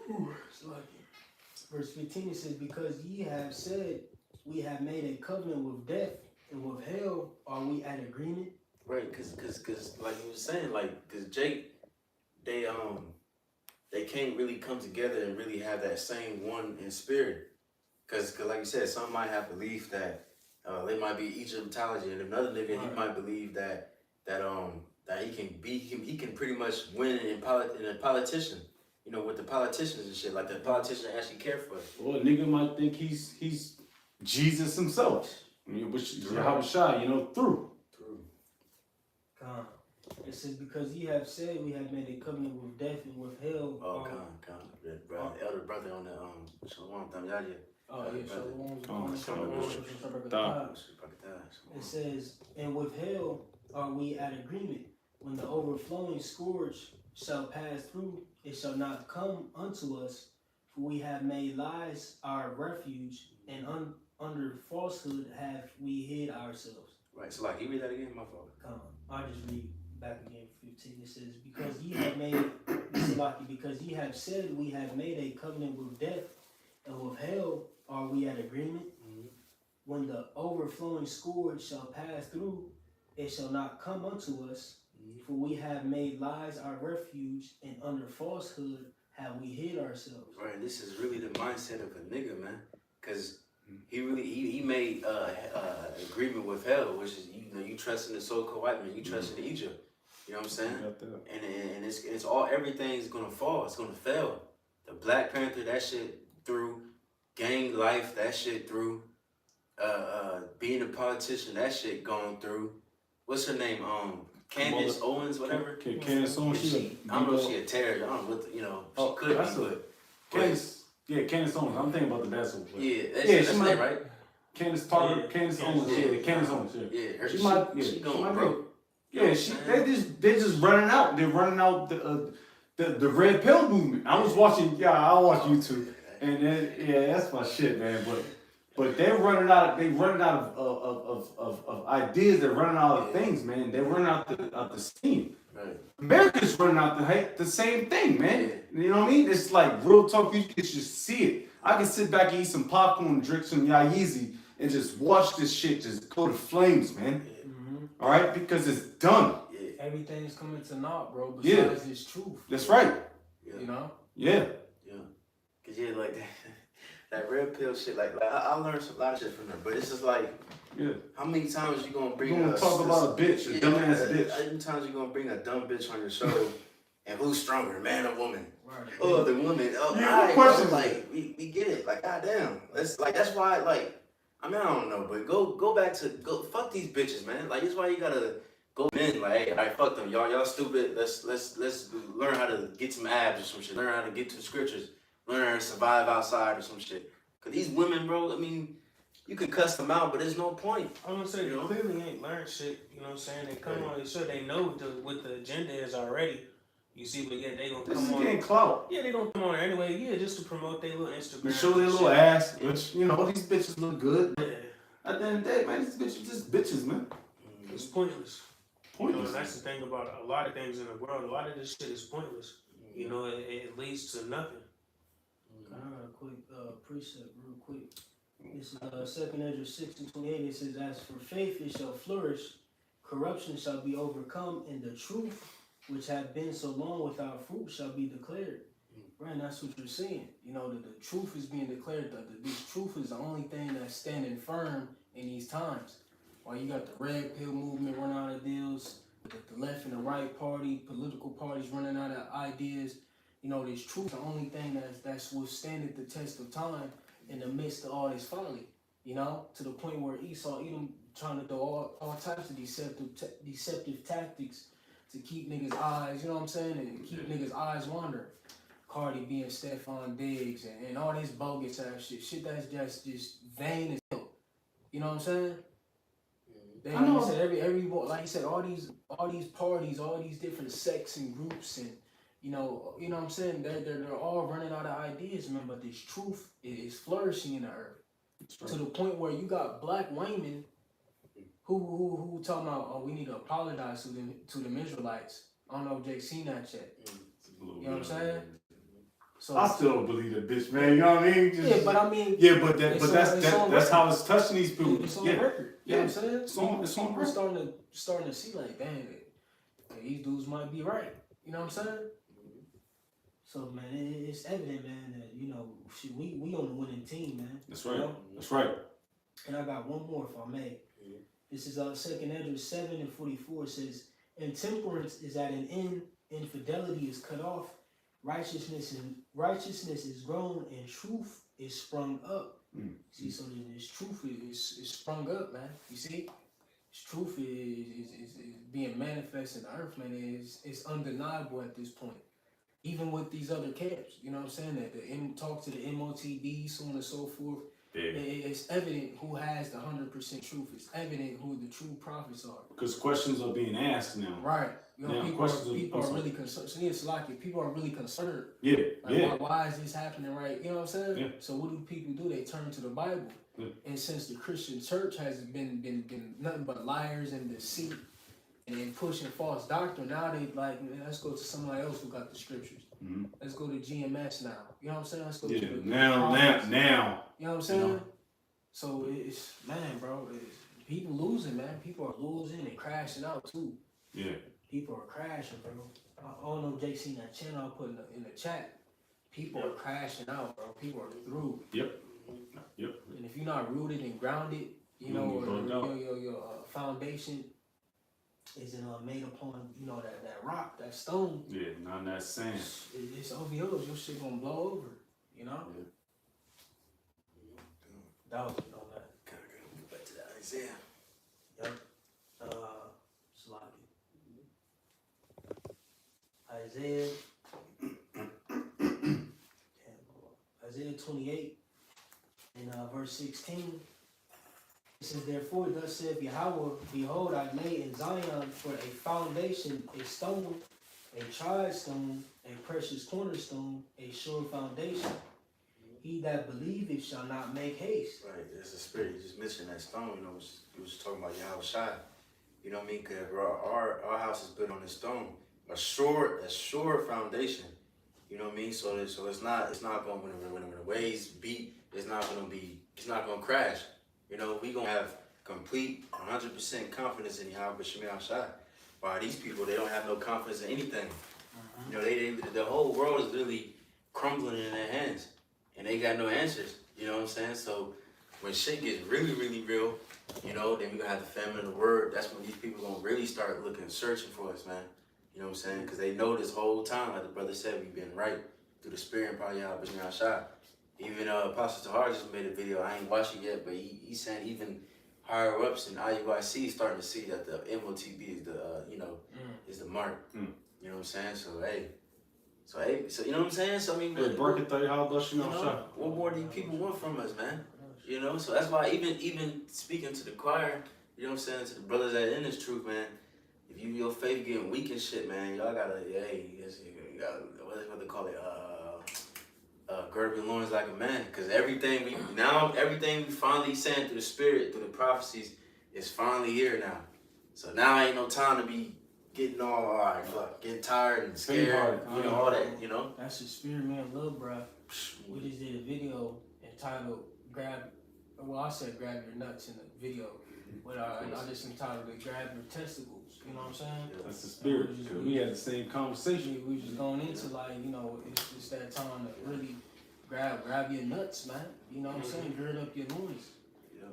It's lucky. Verse 15 it says, because ye have said we have made a covenant with death and with hell, are we at agreement? Right, cause like you were saying, like, cause Jake, they can't really come together and really have that same one in spirit. Cause like you said, some might have belief that they might be Egyptology, and another nigga he might believe that he can pretty much win in a politician. You know, with the politicians and shit, like the politicians actually care for it. Well, a nigga might think he's Jesus himself. I mean, which Yahweh Shai, you know, through. It says, because ye have said we have made a covenant with death and with hell. Oh, brother, elder brother on the Shalom Tamyadia. Oh, yeah, Shalom. It says, and with hell are we at agreement. When the overflowing scourge shall pass through, it shall not come unto us, for we have made lies our refuge, and under falsehood have we hid ourselves. Right, so like, you read that again, my fault. Come on, I'll just read back again 15. It says, because ye have made, this is lucky, because ye have said we have made a covenant with death, and with hell are we at agreement. Mm-hmm. When the overflowing scourge shall pass through, it shall not come unto us, for we have made lies our refuge, and under falsehood have we hid ourselves. Right, this is really the mindset of a nigga, man. Cause he made agreement with hell, which is, you know, you trust in the so-called white man, you trust in Egypt. You know what I'm saying? And it's all, everything's gonna fall. It's gonna fail. The Black Panther, that shit through. Gang life, that shit through. Being a politician, that shit going through. What's her name? Candace Owens, whatever. Candace Owens. I don't know if she a terrorist. I don't know what she could be, but Candace Owens. I'm thinking about the basketball player. Yeah, that's her name, right? Candace Parker, Yeah. Candace Owens. Yeah, Candace Owens. Yeah. She going broke. Yeah, they just running out. They're running out the red pill movement. I was watching. Yeah, I watch YouTube, and then, that's my shit, man. But they're running out. They running out of ideas. They're running out of things, man. They're running out the steam. Right. America's running out the same thing, man. You know what I mean? It's like real talk. You can just see it. I can sit back and eat some popcorn, drink some Yaezy, and just watch this shit just go to flames, man. Mm-hmm. All right, because it's done. Everything's coming to naught, bro. Besides this truth. That's right. You know. Yeah. Cause like that red pill shit. Like I learned a lot of shit from her, but it's just like. Yeah. How many times you gonna bring talk about a bitch, a dumbass bitch? How many times you gonna bring a dumb bitch on your show? And who's stronger, man or woman? Right. Oh, the woman. Oh, yeah, right, questions. like we get it. Like, goddamn. That's why. Like, I mean, I don't know, but go back to fuck these bitches, man. Like, that's why you gotta go in. Like, hey, all right, fuck them, y'all stupid. Let's learn how to get some abs or some shit. Learn how to get to the scriptures. Learn how to survive outside or some shit. Cause these women, bro. I mean. You can cuss them out, but there's no point. I'm gonna say they clearly ain't learned shit. You know what I'm saying? They come on, they sure they know what the agenda is already. You see, but yeah, they gonna come on. This is getting clout. Yeah, they gonna come on anyway. Yeah, just to promote their little Instagram. To show their little ass, which, you know, these bitches look good. Yeah. At the end of the day, man, these bitches just bitches, man. It's pointless. Pointless. You know, that's the thing about a lot of things in the world. A lot of this shit is pointless. You know, it leads to nothing. I got a quick precept real quick. This is 2nd Ezra 6:28. It says, as for faith it shall flourish, corruption shall be overcome, and the truth which have been so long without fruit shall be declared. Right, and that's what you're saying. You know, that the truth is being declared. That this truth is the only thing that's standing firm in these times. While you got the red pill movement running out of deals, the left and the right party, political parties running out of ideas. You know, this truth, the only thing that's withstanding the test of time in the midst of all this folly. You know, to the point where Edom trying to throw all types of deceptive tactics to keep niggas' eyes, you know what I'm saying, and keep niggas' eyes wandering. Cardi being Stephon Diggs and all this bogus ass shit that's just vain as hell. You know what I'm saying? They, like you said, every like you said, all these parties, all these different sects and groups, and you know what I'm saying. They're all running out of ideas, man. But this truth is flourishing in the earth to the point where you got black women who talking about, we need to apologize to the Israelites. I don't know if Jake's seen that yet. You know what I'm saying? So I still don't believe that bitch, man. You know what I mean? Just, yeah, but I mean, yeah, but that's how it's touching these people. It's on Yeah, record. You know what I'm saying? it's on People record. starting to see like, dang, these dudes might be right. You know what I'm saying? So man, it's evident, man, that you know, shit, we on the winning team, man. That's right. You know? That's right. And I got one more, if I may. This is 2 Ezra 7:44 says, "And temperance is at an end, infidelity is cut off, righteousness is grown, and truth is sprung up." See, so this truth is sprung up, man. You see, this truth is being manifest in the earth, man. It's undeniable at this point. Even with these other camps, you know what I'm saying? That talk to the MOTB, so on and so forth. Yeah. It's evident who has the 100% truth. It's evident who the true prophets are. Because questions are being asked now. Right. You know, Yeah, people are really concerned. So it's like people are really concerned. Yeah. Like, Yeah. why is this happening, right? You know what I'm saying? Yeah. So what do people do? They turn to the Bible. Yeah. And since the Christian church has been nothing but liars and deceit and pushing false doctrine, now they like, let's go to somebody else who got the scriptures. Mm-hmm. Let's go to GMS now. You know what I'm saying? Let's go to the now. You know what I'm saying? You know? So it's, man, bro, people losing, man. People are losing and crashing out too. Yeah. People are crashing, bro. I don't know if Jake seen that channel I put in the chat. People are crashing out, bro. People are through. Yep. And if you're not rooted and grounded, you know, or your foundation isn't made upon, you know, that rock, that stone. Yeah, not that sand. It's OVOs. Your shit gonna blow over. You know. Yeah. That was on that. Gotta go back to that Isaiah. Yep. Sloppy. Isaiah. Isaiah 28 and verse 16. It says, "Therefore, thus saith Yahweh, behold, I lay in Zion for a foundation, a stone, a tried stone, a precious cornerstone, a sure foundation. He that believeth shall not make haste." Right, there's a spirit. You just mentioned that stone, you know, we was talking about Yahweh Shai. You know what I mean? Because our house is built on this stone. A sure foundation. You know what I mean? So it's not going when the waves beat, it's not gonna crash. You know, we gonna have complete 100% confidence in Yahweh Shai Shai. While these people, they don't have no confidence in anything. You know, the whole world is really crumbling in their hands. And they got no answers, you know what I'm saying? So when shit gets really, really real, you know, then we gonna have the famine of the word. That's when these people gonna really start searching for us, man. You know what I'm saying? Because they know this whole time, like the brother said, we've been right through the spirit and probably Yahweh Shai. Even Pastor Tahar just made a video. I ain't watched it yet, but he saying even higher ups in IUIC starting to see that the MOTB is the is the mark. You know what I'm saying? So you know what I'm saying? So I mean, what more do you people want from us, man? You know, so that's why even speaking to the choir, you know what I'm saying, to the brothers that in this truth, man. If your faith getting weak and shit, man, y'all gotta, you gotta, what they call it, gird your loins like a man, because everything we finally saying through the spirit, through the prophecies, is finally here now. So now ain't no time to be getting getting tired and scared, all that, you know. That's the spirit, man, love, bro. We just did a video entitled "Grab Your Nuts" in the video, but I just entitled it "Grab Your Testicles." You know what I'm saying? That's the spirit. Because we had the same conversation. We just going into it's that time to really grab your nuts, man. You know what I'm saying? Gird up your loins.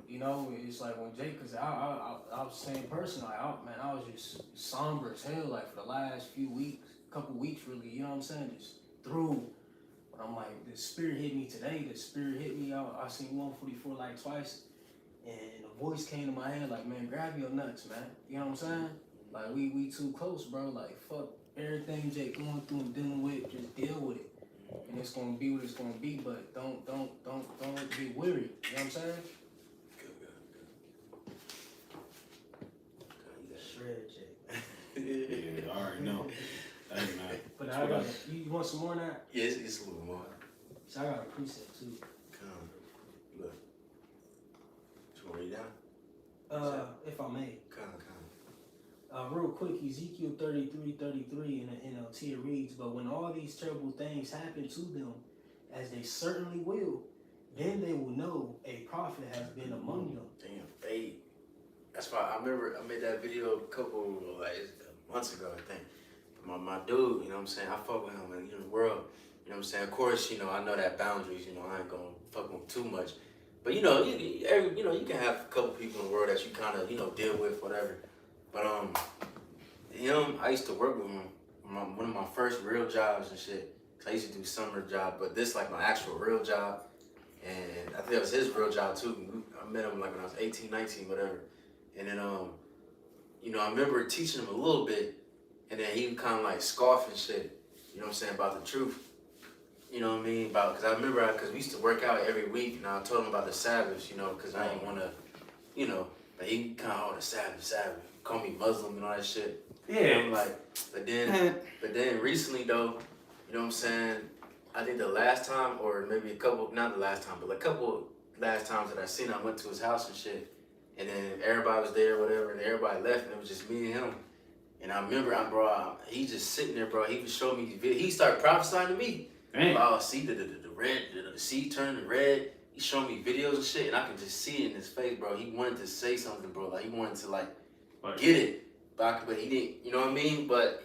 You know, it's like when Jake, cause I was the same person. Like, I was just somber as hell. Like for the last couple weeks, really. You know what I'm saying? Just through. But I'm like, the spirit hit me today. The spirit hit me out. I seen 144 like twice, and a voice came to my head like, man, grab your nuts, man. You know what I'm saying? Like we too close, bro. Like fuck everything Jake going through and dealing with. Just deal with it, and it's gonna be what it's gonna be. But don't get weary. You know what I'm saying? Shred Jake. Yeah, I already know. Hey, man. But I got you want some more now? Yeah, it's a little more. So I got a preset too. Come, look. You want to read down? If I may. Come. Real quick, Ezekiel 33:33 in the NLT, it reads, "But when all these terrible things happen to them, as they certainly will, then they will know a prophet has been among them." Damn, that's why I remember I made that video a couple months ago, I think. My dude, you know what I'm saying? I fuck with him in the world. You know what I'm saying? Of course, I know that boundaries, I ain't gonna fuck with him too much. But you can have a couple people in the world that you kind of, deal with, whatever. But him, I used to work with him. One of my first real jobs and shit. I used to do summer job, but this like my actual real job. And I think it was his real job too. I met him like when I was 18, 19, whatever. And then I remember teaching him a little bit, and then he would kind of like scoff and shit. You know what I'm saying, about the truth. You know what I mean? Because I remember, because we used to work out every week, and I told him about the Sabbath, because I didn't want to, but he kind of, the Sabbath, call me Muslim and all that shit. Yeah. And I'm like, but then recently though, you know what I'm saying, I think the last time, or maybe not the last time, but a couple last times that I seen him, I went to his house and shit, and then everybody was there, whatever, and everybody left, and it was just me and him. And I remember, he just sitting there, bro, he was showing me these videos. He started prophesying to me. Oh, see the red, the sea turning red. He showing me videos and shit, and I can just see it in his face, bro. He wanted to say something, bro. Like, he wanted to, get it. But he didn't, you know what I mean? But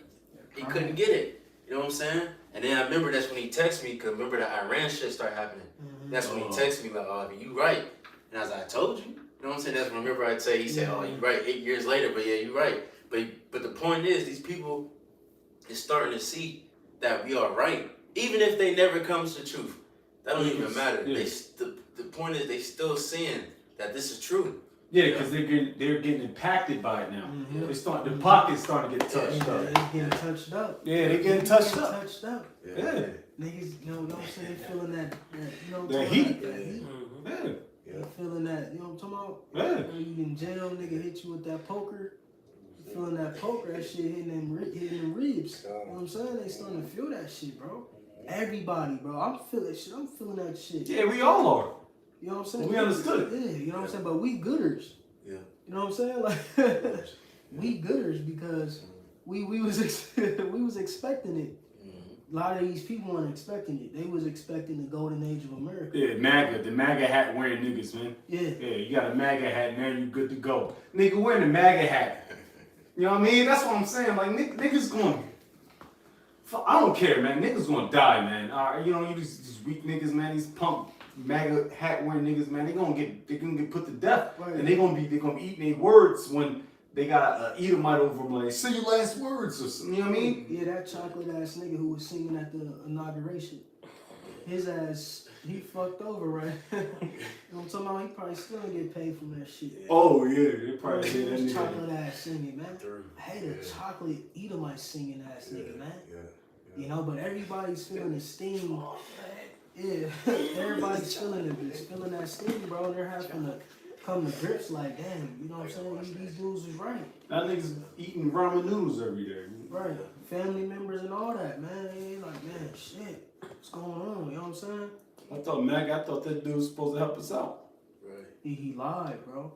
he couldn't get it. You know what I'm saying? And then I remember that's when he texted me, because remember the Iran shit started happening. Mm-hmm. That's when he texted me, like, oh, you right. And I was like, I told you. You know what I'm saying? That's when I remember I'd say, he said, oh, you right, 8 years later, but yeah, you right. But the point is, these people is starting to see that we are right. Even if they never comes to truth, that don't even matter. Yes. The point is they still seeing that this is true. Yeah, because they're getting impacted by it now. Mm-hmm. The pocket's starting to get touched up. They're getting touched up. Yeah, they're getting touched up. Yeah. Niggas, you know what I'm saying? They're feeling that that heat. Mm-hmm. Yeah. They're feeling that, you know what I'm talking about? Yeah. You in jail, nigga hit you with that poker. Feeling that poker, that shit hitting them ribs. You know what I'm saying? They starting to feel that shit, bro. Everybody, bro. I'm feeling shit. I'm feeling that shit. Yeah, we all are. You know what I'm saying? We understood. Yeah, you know what I'm saying? But we gooders. Yeah. You know what I'm saying? Like we gooders because we was expecting it. A lot of these people weren't expecting it. They was expecting the golden age of America. Yeah, the MAGA hat wearing niggas, man. Yeah. Yeah, you got a MAGA hat, man, you good to go. Nigga wearing the MAGA hat. You know what I mean? That's what I'm saying. Like, niggas going, I don't care, man. Niggas gonna die, man. You these weak niggas, man, these punk MAGA hat wearing niggas, man, they're gonna get put to death. Right. And they're gonna be eating their words when they got Edomite over them, like, say your last words or something, you know what I mean? Yeah, that chocolate ass nigga who was singing at the inauguration. His ass, he fucked over, right? You know what I'm talking about? He probably still don't get paid from that shit. Oh, yeah, they probably did that nigga. Chocolate ass singing, man. I hate a chocolate Edomite singing ass nigga, man. Yeah. You know, but everybody's feeling the steam. Yeah, everybody's feeling that steam, bro. They're having to come to grips like, damn, you know what I'm saying? These dudes was right. That nigga's eating ramen noodles every day. Right. Family members and all that, man. They like, man, shit, what's going on? You know what I'm saying? I thought that dude was supposed to help us out. Right. He lied, bro.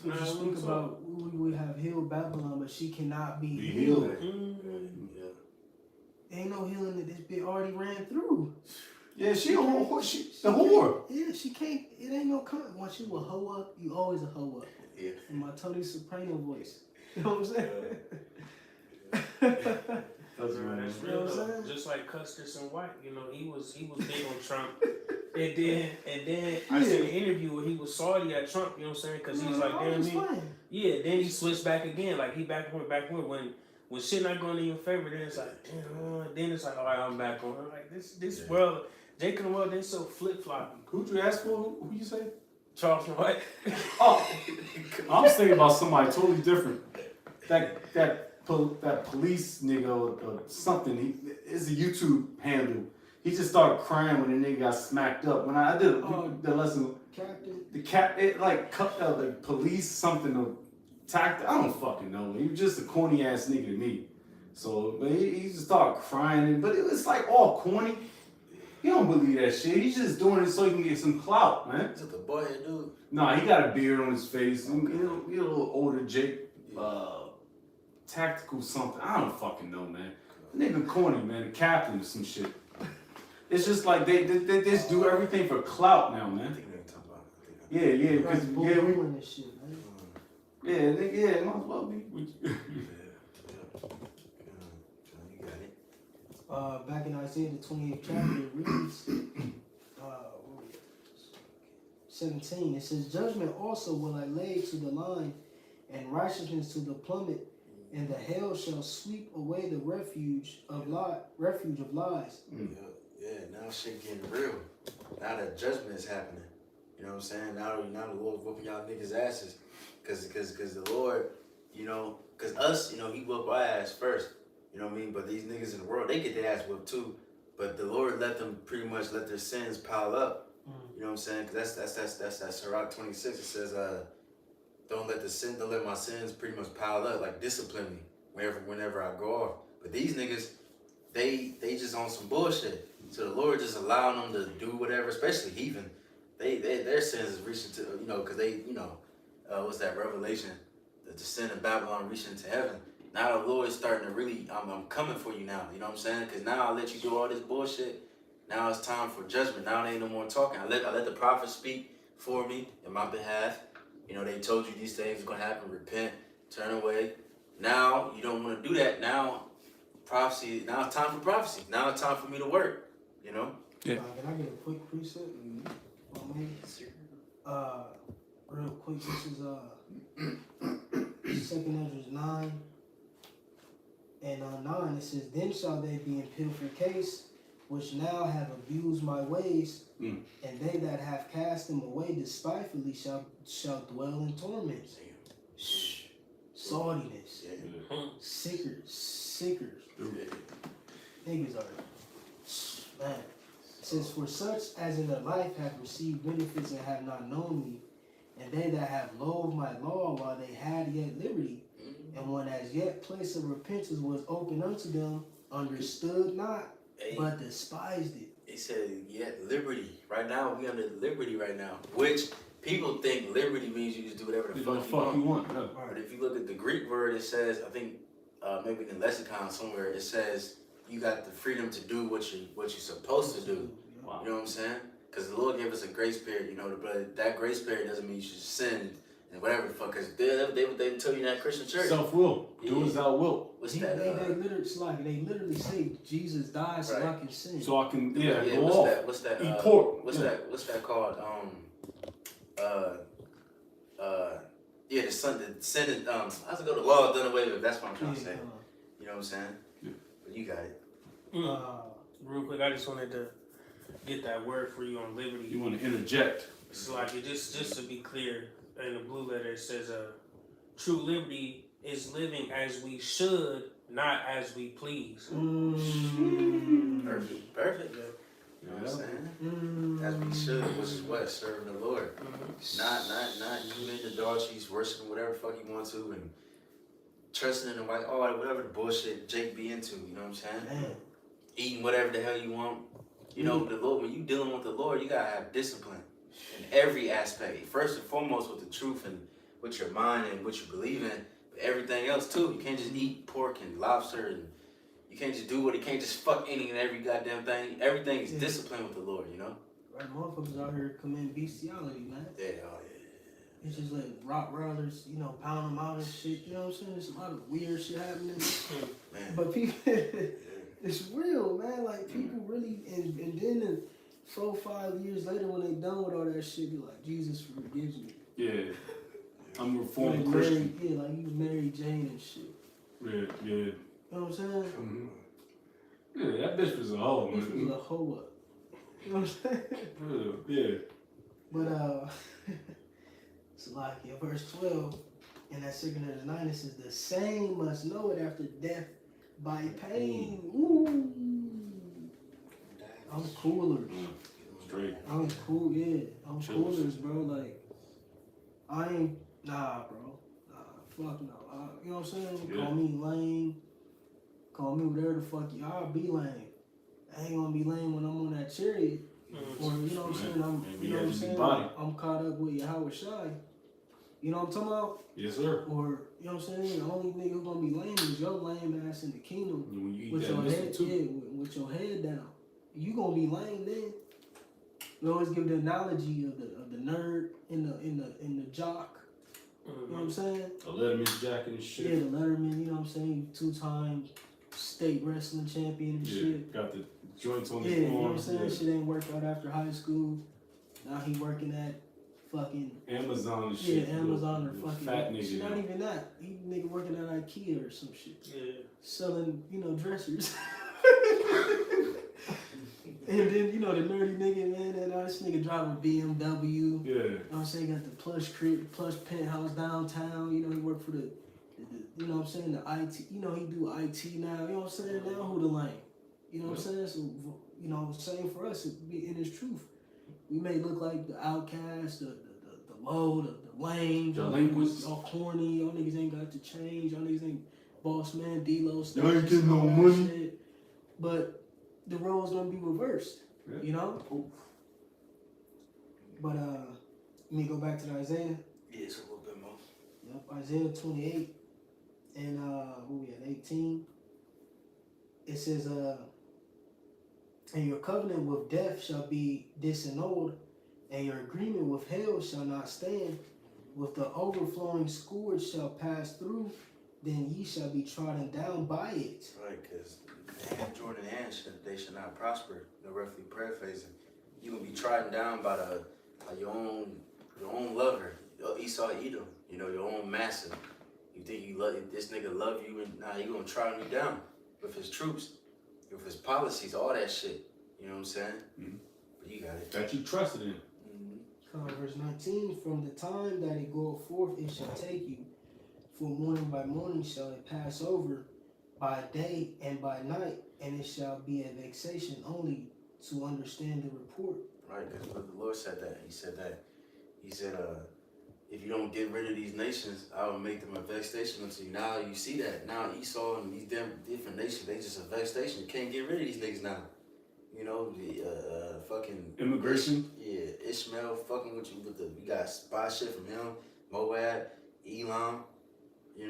You speak about we would have healed Babylon, but she cannot be healed. Mm-hmm. Yeah. Ain't no healing that this bitch already ran through. Yeah, she a whore. She's a whore. Yeah, she can't. It ain't no con. Once you a hoe up, you always a hoe up. Yeah. In my Tony Soprano voice. You know what I'm saying? That's real though. Just like Custerson White, he was big on Trump. And then I seen an interview where he was salty at Trump, you know what I'm saying? Because he was like, damn me. Yeah, then he switched back again. Like he back when shit not going in your favor, then it's like, damn, then it's like, all right, I'm back on. I'm like, this world, Jake and the world, they're so flip-floppy. Who'd you ask for? Who you say? Charleston White. Oh, I was thinking about somebody totally different. That police nigga or something. It's a YouTube handle. He just started crying when the nigga got smacked up. When I did the lesson, the police something or tactic. I don't fucking know. He was just a corny ass nigga to me. So, but he just started crying, but it was like all corny. He don't believe that shit. He's just doing it so he can get some clout, man. Is it the boy dude? Nah, he got a beard on his face. Okay. He a little older Jake. tactical something. I don't fucking know, man. Nigga corny, man. The captain or some shit. It's just like they just do everything for clout now, I man. think they're talking about. Yeah, because yeah, we, doing this shit, man. yeah, might as well be. You got it. Back in Isaiah the 28th chapter, it reads, where we at? 17. It says, "Judgment also will I lay to the line, and righteousness to the plummet, and the hail shall sweep away the refuge of lies." Yeah, now shit getting real. Now that judgment is happening. You know what I'm saying? Now the Lord's whooping y'all niggas' asses. Cause the Lord, you know, cause us, you know, he whooped our ass first. You know what I mean? But these niggas in the world, they get their ass whooped too. But the Lord let them pretty much let their sins pile up. You know what I'm saying? Cause that's Sirach 26. It says, don't let my sins pretty much pile up. Like discipline me whenever I go off. But these niggas, they just on some bullshit. So the Lord just allowing them to do whatever, especially heathen. Their sins is reaching to, you know, cause they, you know, what's that Revelation? The sin of Babylon reaching to heaven. Now the Lord is starting to really, I'm coming for you now. You know what I'm saying? Because now I let you do all this bullshit. Now it's time for judgment. Now there ain't no more talking. I let the prophets speak for me in my behalf. You know, they told you these things are going to happen. Repent, turn away. Now you don't want to do that. Now prophecy. Now it's time for prophecy. Now it's time for me to work. You know? Yeah. Can I get a quick preset? Real quick, this is 2nd Ezra 9 and 9. It says, "Then shall they be in pilfer case, which now have abused my ways, and they that have cast them away despitefully shall dwell in torments." Saltiness, sickers, niggas are, man. It says, "For such as in their life have received benefits and have not known me, and they that have loathed my law while they had yet liberty, and when as yet place of repentance was open unto them, understood not, but despised it." He said, yet liberty. Right now, we under liberty right now. Which people think liberty means you just do whatever the fuck you want. Yeah. But if you look at the Greek word, it says, I think maybe in the lexicon somewhere, it says you got the freedom to do what you're supposed to do. Wow. You know what I'm saying? Because the Lord gave us a grace period, you know, but that grace period doesn't mean you should sin and whatever the fuck. Because they tell you in that Christian church. Self-will. Do as thou wilt. What's They that? literally say Jesus died so I can sin. So I can, go what's off. that? What's that? Eat pork. What's that called? The sin is, how's it go? The law done away with. That's what I'm trying to say. You know what I'm saying? Yeah. But you got it. Real quick, I just wanted to get that word for you on liberty. You want to interject. So like it just to be clear, in the blue letter it says true liberty is living as we should, not as we please. Perfect. You know what I'm saying? As we should, which is what? Serving the Lord. Not you in the dog cheese, worshiping whatever the fuck you want to, and trusting in the white, whatever the bullshit Jake be into, you know what I'm saying? Man. Eating whatever the hell you want. You know, the Lord, when you dealing with the Lord, you gotta have discipline in every aspect. First and foremost with the truth and with your mind and what you believe in, but everything else too. You can't just eat pork and lobster, and you can't just do what you can't just fuck any and every goddamn thing. Everything is discipline with the Lord, you know? Right, motherfuckers out here commit bestiality, man. Yeah. It's just like rock rollers, you know, pound them out and shit. You know what I'm saying? There's a lot of weird shit happening. Man. But people, it's real, man. Like people really, and then 4-5 years later when they done with all that shit, be like, Jesus forgives me. Yeah. I'm a reformed like Christian. like you married Jane and shit. Yeah. You know what I'm saying? Mm-hmm. Yeah, that bitch was a hoe, man. Bitch was a hoe up. You know what I'm saying? Yeah. But so like in verse 12, in that 2nd Ezra 9, it says the same must know it after death by pain. Ooh. I'm cooler. Straight. I'm cool, yeah. I'm coolers, bro. Like, I ain't, nah, bro. Nah, fuck no. You know what I'm saying? Yeah. Call me lame. Call me whatever the fuck you, I'll be lame. I ain't gonna be lame when I'm on that chariot. Or, you know what I'm saying? You know what I'm saying? I'm caught up with Yahweh Shai. You know what I'm talking about? Yes, sir. Or, you know what I'm saying? The only nigga who's gonna be lame is your lame ass in the kingdom. When you eat With that your missile head, too. yeah, with your head down. You gonna be lame then. We always give the analogy of the nerd in the jock. You know what I'm saying? A Letterman's jacket and shit. Yeah, the Letterman, you know what I'm saying? 2-time state wrestling champion and shit. Got the joints on Yeah, his you know what I'm arms. saying? Shit ain't worked out after high school. Now he working at fucking Amazon and yeah, shit. Amazon or Little fucking fat nigga. shit, not now. even that. He nigga working at IKEA or some shit. Yeah. Selling, dressers. And then, the nerdy nigga, man, this nigga drive a BMW. Yeah. You know what I'm saying? Got the plush penthouse downtown. He work for the you know what I'm saying, the IT. He do IT now. You know what I'm saying? Now who the lame? You know what I'm saying? So, same for us. In its truth, we may look like the outcasts, the low, the lame, Delinquents. all corny. Y'all niggas ain't got to change. Y'all niggas ain't boss man, D-Lo stuff. Y'all ain't getting no money. Shit. But the role's gonna be reversed. Yeah. You know? But let me go back to the Isaiah. Yeah, it's a little bit more. Yep, Isaiah 28 and what we at 18. It says, and your covenant with death shall be disannulled, and your agreement with hell shall not stand. With the overflowing scourge shall pass through, then ye shall be trodden down by it. Right, because Jordan and they should not prosper. They're roughly paraphrasing. You gonna be trodden down by your own lover, Esau Edom. Your own master. You think this nigga love you, and nah, you gonna trodden you down with his troops, with his policies, all that shit. You know what I'm saying? Mm-hmm. But you got it. That you trusted in. Verse 19, from the time that it goeth forth, it shall take you. For morning by morning shall it pass over, by day and by night, and it shall be a vexation only to understand the report. Right, because the Lord said that. He said, if you don't get rid of these nations, I will make them a vexation unto you. Now you see that. Now Esau and these different nations, they just a vexation. You can't get rid of these niggas now. The fucking Immigration. Yeah, Ishmael fucking with you you got spy shit from him, Moab, Elam,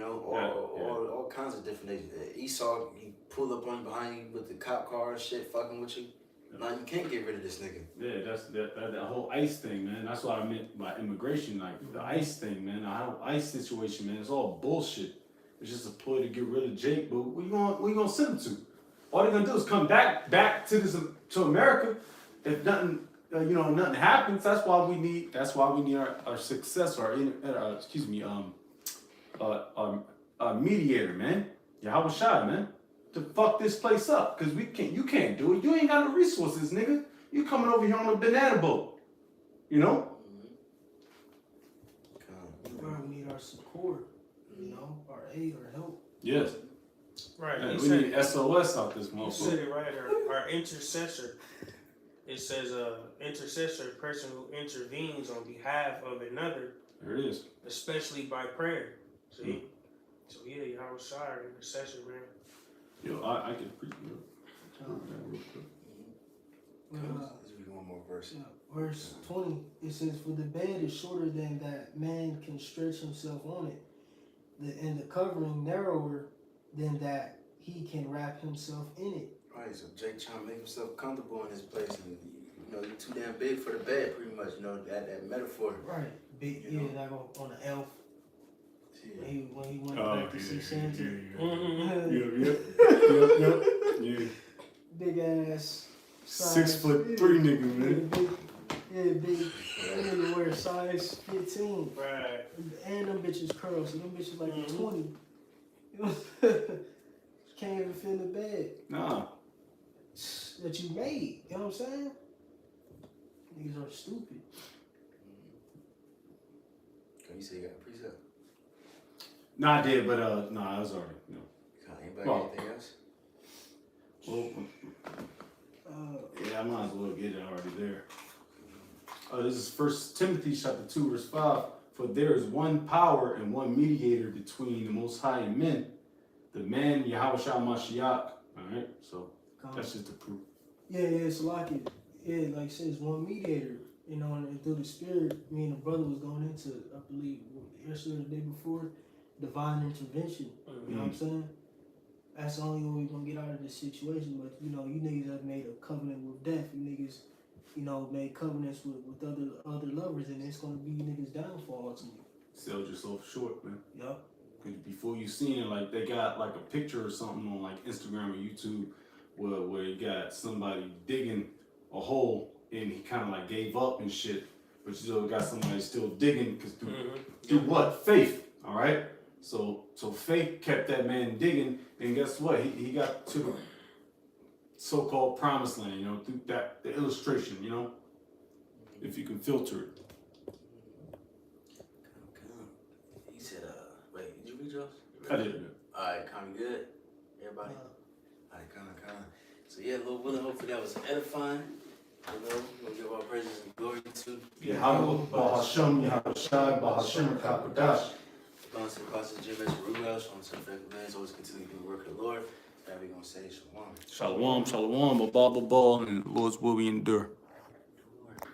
all kinds of different nations. Esau, he pull up on you behind you with the cop car and shit, fucking with you. Now you can't get rid of this nigga. Yeah, that's that whole ICE thing, man. That's what I meant by immigration, like the ICE thing, man. The whole ICE situation, man. It's all bullshit. It's just a ploy to get rid of Jake, but where you gonna send him to? All they're gonna do is come back to America. If nothing, nothing happens. That's why we need our successor, our mediator, man. Yahweh Shai, man, to fuck this place up, cause you can't do it. You ain't got the resources, nigga. You coming over here on a banana boat, Right, we need our support, our aid, our help. Yes. Right. Man, we need SOS out this You said motherfucker. it right. Our intercessor. It says intercessor, person who intervenes on behalf of another. There it is. Especially by prayer. See? So yeah, Yahweh Shai, intercessor, man. Yo, I can preach. Let's read one more verse. Verse 20, it says, for the bed is shorter than that man can stretch himself on it, and the covering narrower than that he can wrap himself in it. Right, so Jake trying to make himself comfortable in this place, and you're too damn big for the bed, pretty much. That metaphor. Right, big, like on the elf. Yeah. When he went back to see Santa. Yeah. Big ass. 6'3" nigga, man. Big. That nigga wear size 15. Right. And them bitches curl, so them bitches like 20. Can't even fit in the bed. Nah. That you made. You know what I'm saying? Niggas are stupid. You say you got a precept? Nah, I did, but I was already. Anybody anything else? Well, I might as well get it already there. This is 1 Timothy chapter 2, verse 5. For there is one power and one mediator between the Most High and men, the man Yahweh Shai Mashiach. Alright, so that's just the proof. Yeah, so like it says one mediator. You know, and through the Spirit, me and the brother was going into, I believe, yesterday or the day before, divine intervention. You know what I'm saying? That's the only way we're gonna get out of this situation. But you know, you niggas have made a covenant with death. You niggas, you know, made covenants with other lovers, and it's gonna be you niggas' downfall ultimately. Sold yourself short, man. Yup. Cause before you seen it, like they got like a picture or something on like Instagram or YouTube where you got somebody digging a hole and he kind of like gave up and shit, but you still got somebody still digging because through what? Faith. All right. So faith kept that man digging, and guess what? He got to the so-called promised land, you know, through the illustration, you know, if you can filter it. He said, wait, did you read yours? I did. Alright, kinda good. Everybody? Alright, kinda. So yeah, Lord willing, hopefully that was edifying. You know, we'll give our praises and glory to Yahweh, Bahashem, Yahweh Shai, Bahashem, Kakadash. going to the Pastor Gms Columbus, showing to the faithful men, always continue to do the work of the Lord. That we're gonna say shalom. Shalom, shalom, a ball, and the Lord's will we endure.